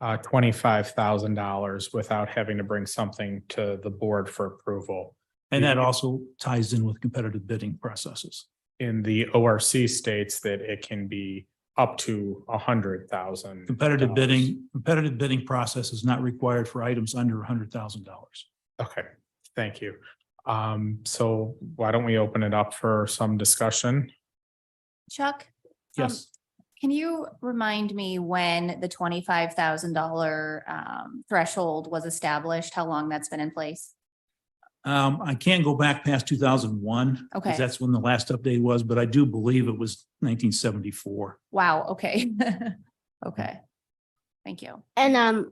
$25,000 without having to bring something to the board for approval. And that also ties in with competitive bidding processes. In the ORC states that it can be up to 100,000. Competitive bidding process is not required for items under $100,000. Okay, thank you. So why don't we open it up for some discussion? Chuck? Yes. Can you remind me when the $25,000 threshold was established, how long that's been in place? I can't go back past 2001. Okay. Because that's when the last update was, but I do believe it was 1974. Wow, okay. Okay. Thank you. And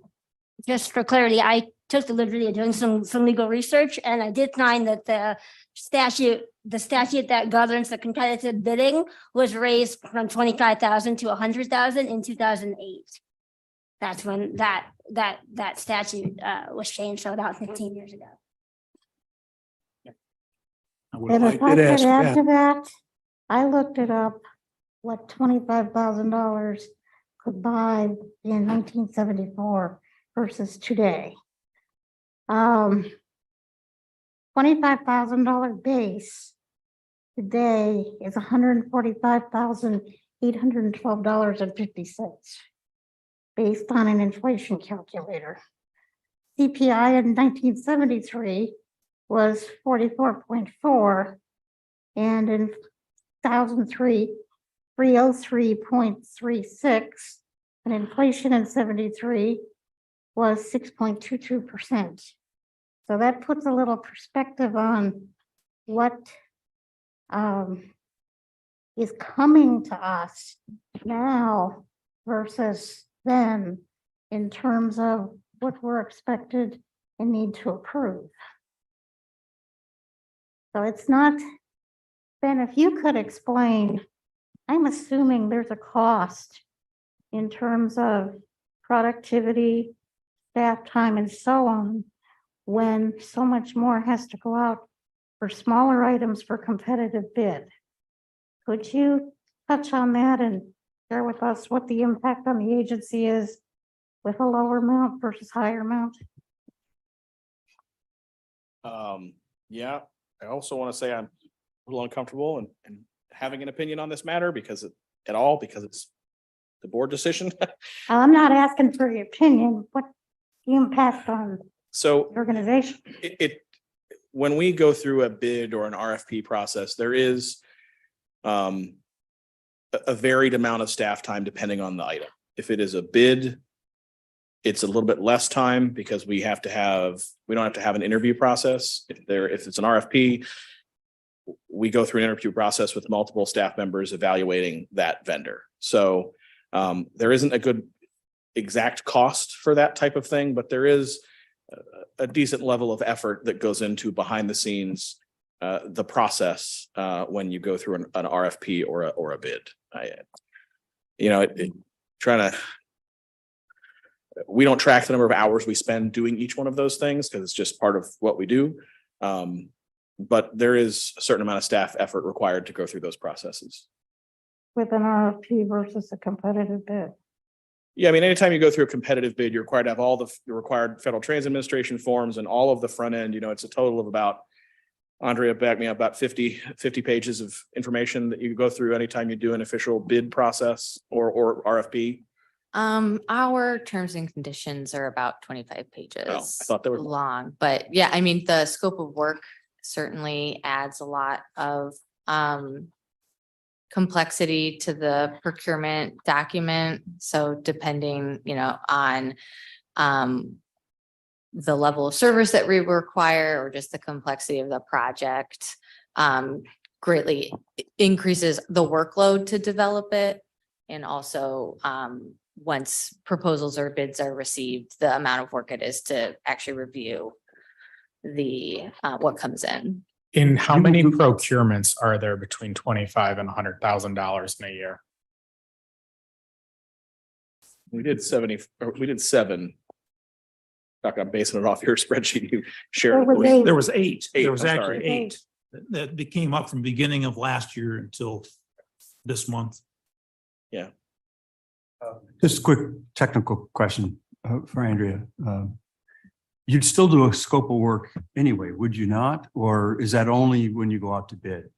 just for clarity, I took the liberty of doing some legal research, and I did find that the statute that governs the competitive bidding was raised from 25,000 to 100,000 in 2008. That's when that statute was changed, so about 15 years ago. And if I could add to that, I looked it up, what $25,000 could buy in 1974 versus today. $25,000 base today is $145,812.50 based on an inflation calculator. CPI in 1973 was 44.4, and in 303.36, and inflation in 73 was 6.22%. So that puts a little perspective on what is coming to us now versus then in terms of what we're expected and need to approve. So it's not, Ben, if you could explain, I'm assuming there's a cost in terms of productivity, staff time, and so on, when so much more has to go out for smaller items for competitive bid. Could you touch on that and share with us what the impact on the agency is with a lower amount versus higher amount? Yeah, I also want to say I'm a little uncomfortable and having an opinion on this matter because it's the board decision. I'm not asking for your opinion, what the impact on So the organization? When we go through a bid or an RFP process, there is a varied amount of staff time depending on the item. If it is a bid, it's a little bit less time because we don't have to have an interview process. If it's an RFP, we go through an interview process with multiple staff members evaluating that vendor. So there isn't a good exact cost for that type of thing, but there is a decent level of effort that goes into behind the scenes, the process when you go through an RFP or a bid. We don't track the number of hours we spend doing each one of those things because it's just part of what we do. But there is a certain amount of staff effort required to go through those processes. With an RFP versus a competitive bid? Yeah, I mean, anytime you go through a competitive bid, you're required to have all the required Federal Transit Administration forms and all of the front end. It's a total of about, Andrea, back me up, about 50 pages of information that you go through anytime you do an official bid process or RFP. Our terms and conditions are about 25 pages Oh, I thought they were long, but yeah, I mean, the scope of work certainly adds a lot of complexity to the procurement document. So depending, on the level of service that we require or just the complexity of the project, greatly increases the workload to develop it. And also, once proposals or bids are received, the amount of work it is to actually review the what comes in. In how many procurements are there between $25,000 and $100,000 in a year? We did 7. I'm basing it off your spreadsheet you shared. There was 8. There was 8. There was I'm actually sorry. 8 that came up from beginning of last year until this month. Yeah. Just a quick technical question for Andrea. You'd still do a scope of work anyway, would you not? Or is that only when you go out to bid?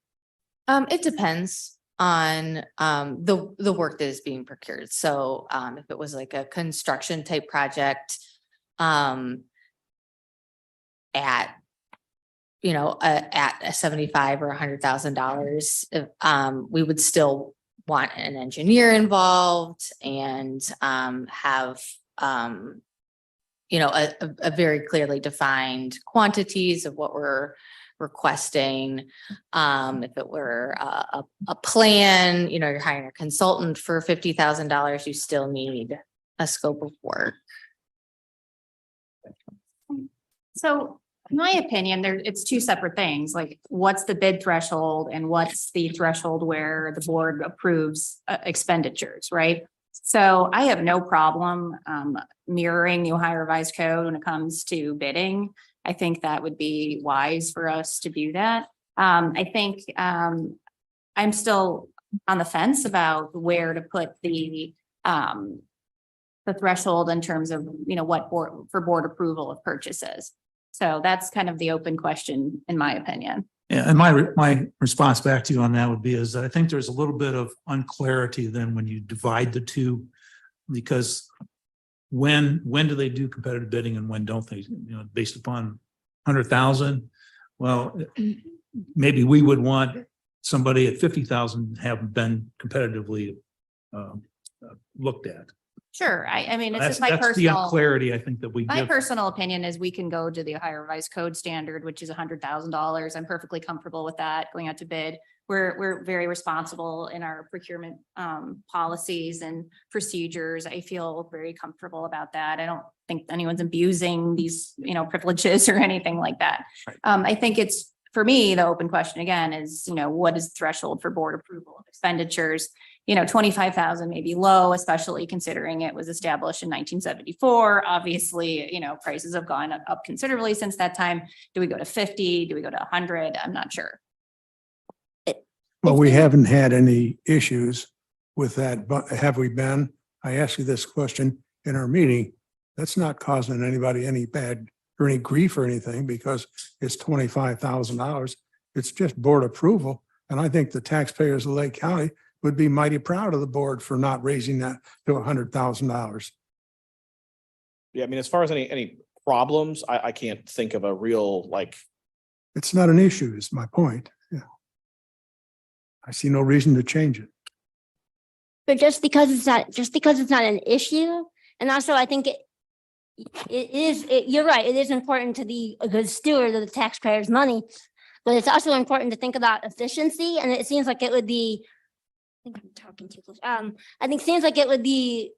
It depends on the work that is being procured. So if it was like a construction type project at a $75,000 or $100,000, we would still want an engineer involved and have a very clearly defined quantities of what we're requesting. If it were a plan, you're hiring a consultant for $50,000, you still need a scope of work. So in my opinion, it's two separate things, like what's the bid threshold and what's the threshold where the board approves expenditures, right? So I have no problem mirroring the Ohio Revised Code when it comes to bidding. I think that would be wise for us to do that. I think I'm still on the fence about where to put the threshold in terms of, what for board approval of purchases. So that's kind of the open question, in my opinion. Yeah, and my response back to you on that would be is that I think there's a little bit of unclarity then when you divide the two, because when do they do competitive bidding and when don't they? Based upon 100,000. Well, maybe we would want somebody at 50,000 have been competitively looked at. Sure. I mean, it's That's, just my that's the personal. clarity I think that we My give. personal opinion is we can go to the Ohio Revised Code standard, which is $100,000. I'm perfectly comfortable with that going out to bid. We're very responsible in our procurement policies and procedures. I feel very comfortable about that. I don't think anyone's abusing these, privileges or anything like that. Right. I think it's, for me, the open question again is, what is the threshold for board approval of expenditures? 25,000 may be low, especially considering it was established in 1974. Obviously, prices have gone up considerably since that time. Do we go to 50? Do we go to 100? I'm not sure. Well, we haven't had any issues with that, but have we been? I asked you this question in our meeting. That's not causing anybody any bad or any grief or anything because it's $25,000. It's just board approval. And I think the taxpayers of Lake County would be mighty proud of the board for not raising that to $100,000. Yeah, I mean, as far as any problems, I can't think of a real It's not an issue is my point. Yeah. I see no reason to change it. But just because it's not an issue, and also I think you're right, it is important to be a good steward of the taxpayers' money, but it's also important to think about efficiency, and it seems like it would be, I think I'm talking too close. I think it seems like it would be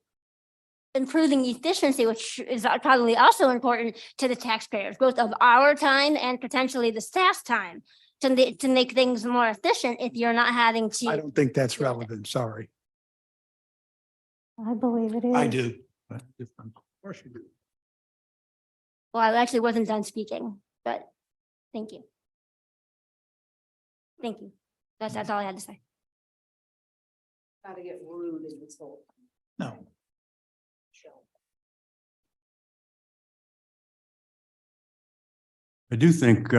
improving efficiency, which is probably also important to the taxpayers, both of our time and potentially the staff's time to make things more efficient if you're not having to. I don't think that's relevant. Sorry. I believe it is. I do. But of course you do. Well, I actually wasn't done speaking, but thank you. Thank you. That's all I had to say. Gotta get rude in this whole. No. I do think,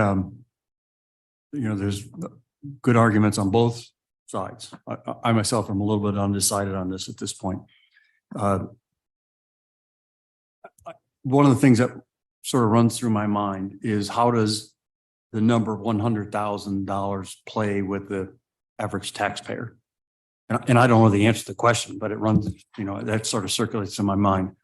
there's good arguments on both sides. I myself am a little bit undecided on this at this point. One of the things that sort of runs through my mind is how does the number $100,000 play with the average taxpayer? And I don't know the answer to the question, but it runs, that sort of circulates in my mind.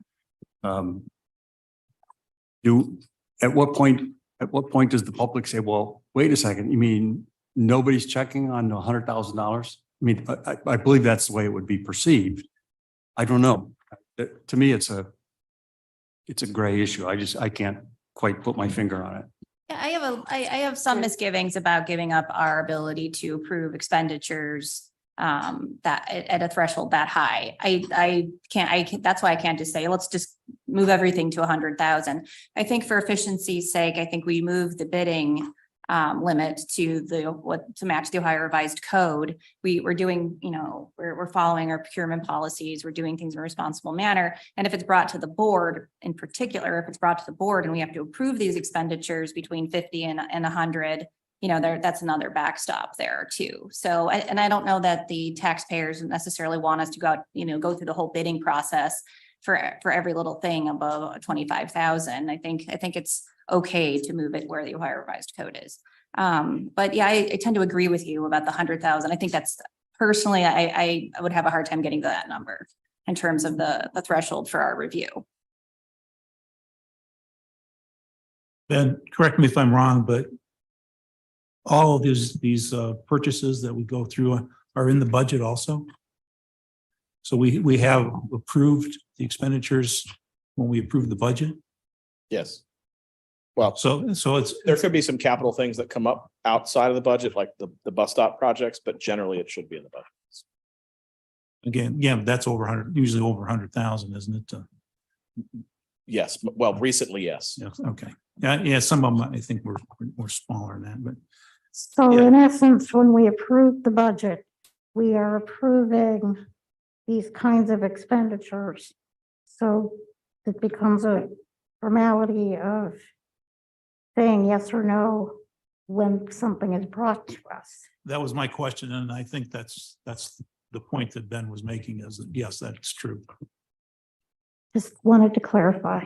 At what point does the public say, well, wait a second, you mean nobody's checking on the $100,000? I mean, I believe that's the way it would be perceived. I don't know. To me, it's a gray issue. I can't quite put my finger on it. Yeah, I have some misgivings about giving up our ability to approve expenditures that at a threshold that high. I can't, that's why I can't just say, let's just move everything to 100,000. I think for efficiency's sake, I think we move the bidding limit to to match the Ohio Revised Code. We're doing, we're following our procurement policies. We're doing things in a responsible manner. And if it's brought to the board in particular, if it's brought to the board and we have to approve these expenditures between 50 and 100, that's another backstop there too. So, I don't know that the taxpayers necessarily want us to go out, go through the whole bidding process for every little thing above 25,000. I think it's okay to move it where the Ohio Revised Code is. But yeah, I tend to agree with you about the 100,000. I think that's personally, I would have a hard time getting to that number in terms of the threshold for our review. Ben, correct me if I'm wrong, but all of these purchases that we go through are in the budget also. So we have approved the expenditures when we approve the budget. yes. Well, So it's, there could be some capital things that come up outside of the budget, like the bus stop projects, but generally it should be in the budget. again, yeah, that's over 100, usually over 100,000, isn't it? Yes, well, recently, yes. Yeah, okay. Yeah, some of them I think were smaller than that, but So Yeah. in essence, when we approve the budget, we are approving these kinds of expenditures. So it becomes a formality of saying yes or no when something is brought to us. that was my question, and I think that's the point that Ben was making is that, yes, that's true. Just wanted to clarify.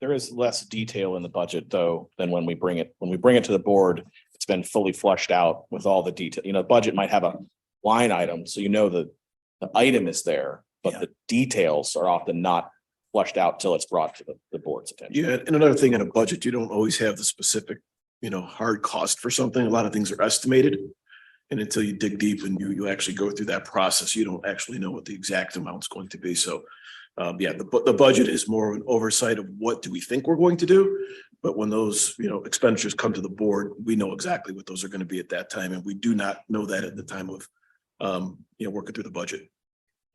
There is less detail in the budget though, than when we bring it to the board. It's been fully flushed out with all the detail. You know, budget might have a line item, so you know the item is there, but the details are often not flushed out till it's brought to the board's attention. Yeah, and another thing in a budget, you don't always have the specific, hard cost for something. A lot of things are estimated. And until you dig deep and you actually go through that process, you don't actually know what the exact amount's going to be. So the budget is more of an oversight of what do we think we're going to do. But when those, expenditures come to the board, we know exactly what those are going to be at that time. And we do not know that at the time of, working through the budget.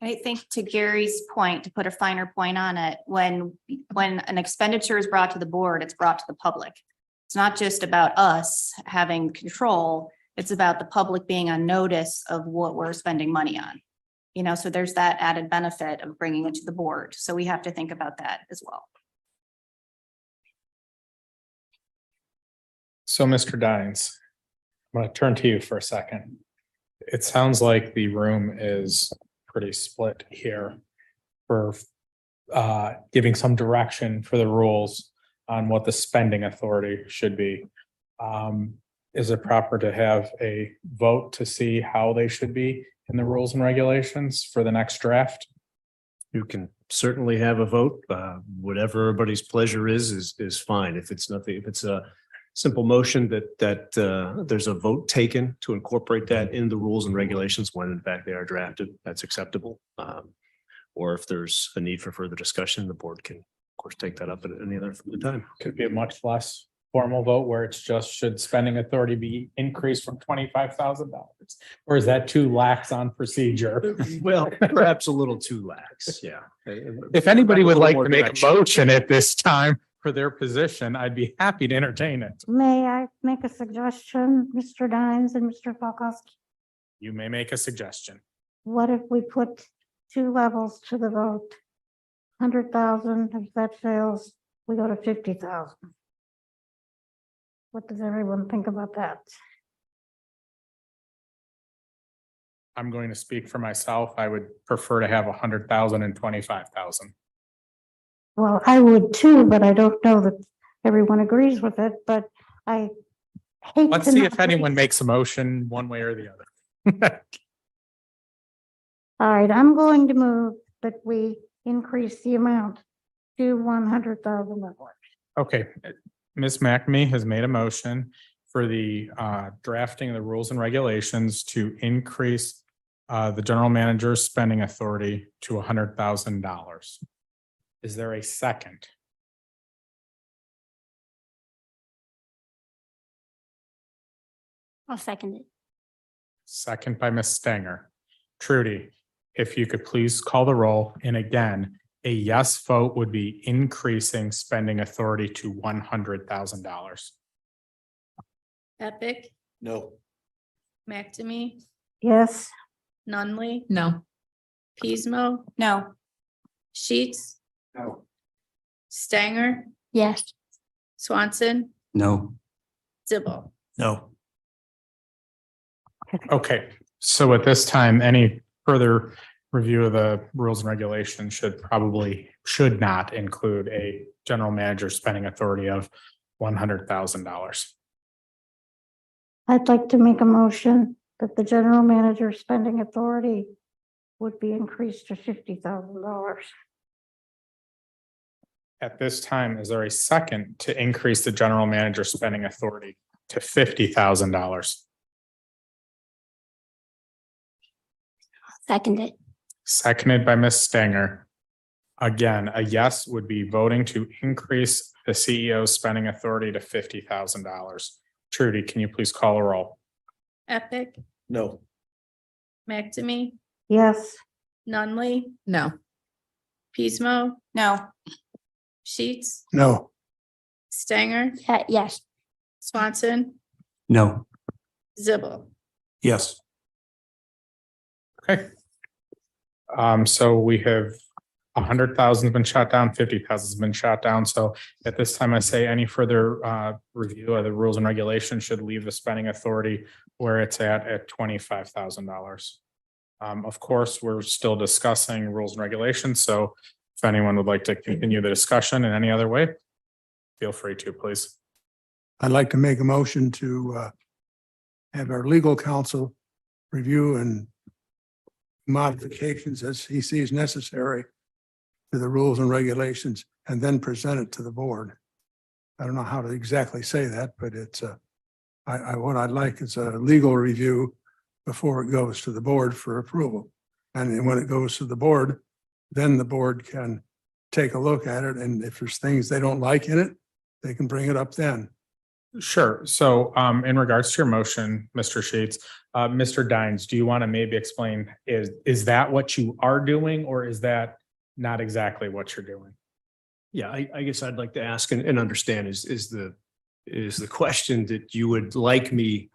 I think to Gary's point, to put a finer point on it, when an expenditure is brought to the board, it's brought to the public. It's not just about us having control. It's about the public being on notice of what we're spending money on. So there's that added benefit of bringing it to the board. So we have to think about that as well. So Mr. Dines, I'm going to turn to you for a second. It sounds like the room is pretty split here for giving some direction for the rules on what the spending authority should be. Is it proper to have a vote to see how they should be in the rules and regulations for the next draft? You can certainly have a vote. Whatever everybody's pleasure is fine. If it's a simple motion that there's a vote taken to incorporate that in the rules and regulations when in fact they are drafted, that's acceptable. Or if there's a need for further discussion, the board can, of course, take that up at any other time. Could be a much less formal vote where it's just should spending authority be increased from $25,000? Or is that too lax on procedure? Well, perhaps a little too lax. Yeah. If anybody would like to make direction. a motion at this time for their position, I'd be happy to entertain it. May I make a suggestion, Mr. Dines and Mr. Falkowski? You may make a suggestion. What if we put 2 levels to the vote? 100,000, if that fails, we go to 50,000. What does everyone think about that? I'm going to speak for myself. I would prefer to have 100,000 and 25,000. Well, I would too, but I don't know that everyone agrees with it, but I hate. Let's to see not if anyone makes a motion one way or the other. All right, I'm going to move that we increase the amount to $100,000. Okay, Ms. McNamee has made a motion for the drafting of the rules and regulations to increase the general manager's spending authority to $100,000. Is there a second? I'll second it. Second by Ms. Stanger. Trudy, if you could please call the roll. And again, a yes vote would be increasing spending authority to $100,000. Epic, No. McNamee, Yes, Nunley, No. Pismo, No, Sheets, No. Stanger, Yes. Swanson, No. Zibble. No. Okay, so at this time, any further review of the rules and regulations should not include a general manager spending authority of $100,000. I'd like to make a motion that the general manager spending authority would be increased to $50,000. At this time, is there a second to increase the general manager spending authority to $50,000? Second it. Seconded by Ms. Stanger. Again, a yes would be voting to increase the CEO's spending authority to $50,000. Trudy, can you please call a roll? Epic, No. McNamee, Yes, Nunley, No. Pismo, no, Sheets, No. Stanger, Yes. Swanson, No. Zibble. Yes. Okay. So we have 100,000 has been shot down, 50,000 has been shot down. So at this time, I say any further review of the rules and regulations should leave the spending authority where it's at $25,000. Of course, we're still discussing rules and regulations. So if anyone would like to continue the discussion in any other way, feel free to, please. I'd like to make a motion to have our legal counsel review and modifications as he sees necessary to the rules and regulations, and then present it to the board. I don't know how to exactly say that, but it's what I'd like is a legal review before it goes to the board for approval. And then when it goes to the board, then the board can take a look at it, and if there's things they don't like in it, they can bring it up then. Sure. So in regards to your motion, Mr. Sheets, Mr. Dines, do you want to maybe explain, is that what you are doing, or is that not exactly what you're doing? Yeah, I guess I'd like to ask and understand is the question that you would like me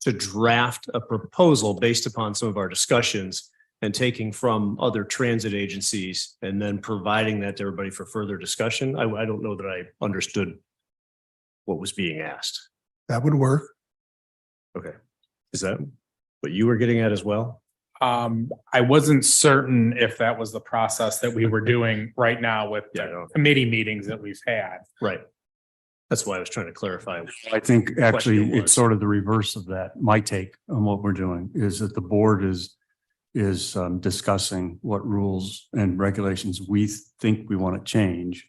to draft a proposal based upon some of our discussions and taking from other transit agencies and then providing that to everybody for further discussion? I don't know that I understood what was being asked. That would work. Okay. Is that what you were getting at as well? I wasn't certain if that was the process that we were doing right now with Yeah, the no. committee meetings that we've had. Right. That's why I was trying to clarify. I think actually Question was- it's sort of the reverse of that. My take on what we're doing is that the board is discussing what rules and regulations we think we want to change.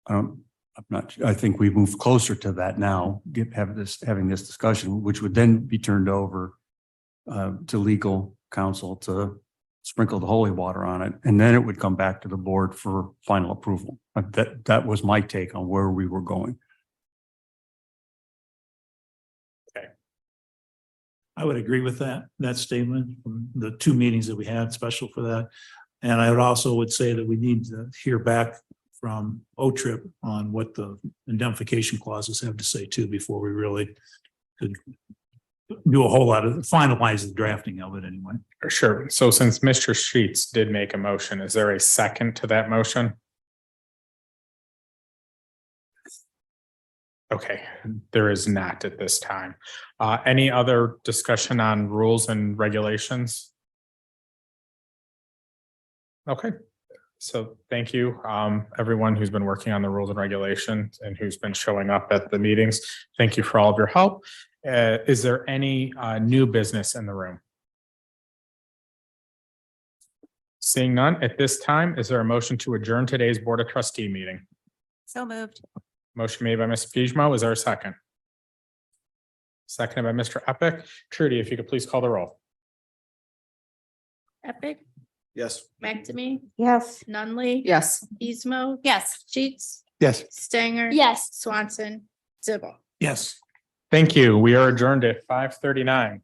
I think we move closer to that now, having this discussion, which would then be turned over to legal counsel to sprinkle the holy water on it, and then it would come back to the board for final approval. That was my take on where we were going. I would agree with that statement from the two meetings that we had special for that. And I would say that we need to hear back from O-Trip on what the indemnification clauses have to say too, before we really could do a whole lot of finalize the drafting of it anyway. Sure. So since Mr. Sheets did make a motion, is there a second to that motion? Okay, there is not at this time. Any other discussion on rules and regulations? Okay, so thank you, everyone who's been working on the rules and regulations and who's been showing up at the meetings. Thank you for all of your help. Is there any new business in the room? Seeing none at this time, is there a motion to adjourn today's Board of Trustee meeting? So moved. Motion made by Ms. Pijmo. Is there a second? Seconded by Mr. Epic. Trudy, if you could please call the roll. Epic, Yes. McNamee, Yes. Nunley. Yes. Pismo. Yes. Sheets, Yes. Stanger. Yes. Swanson, Zibble. Yes. Thank you. We are adjourned at 5:39.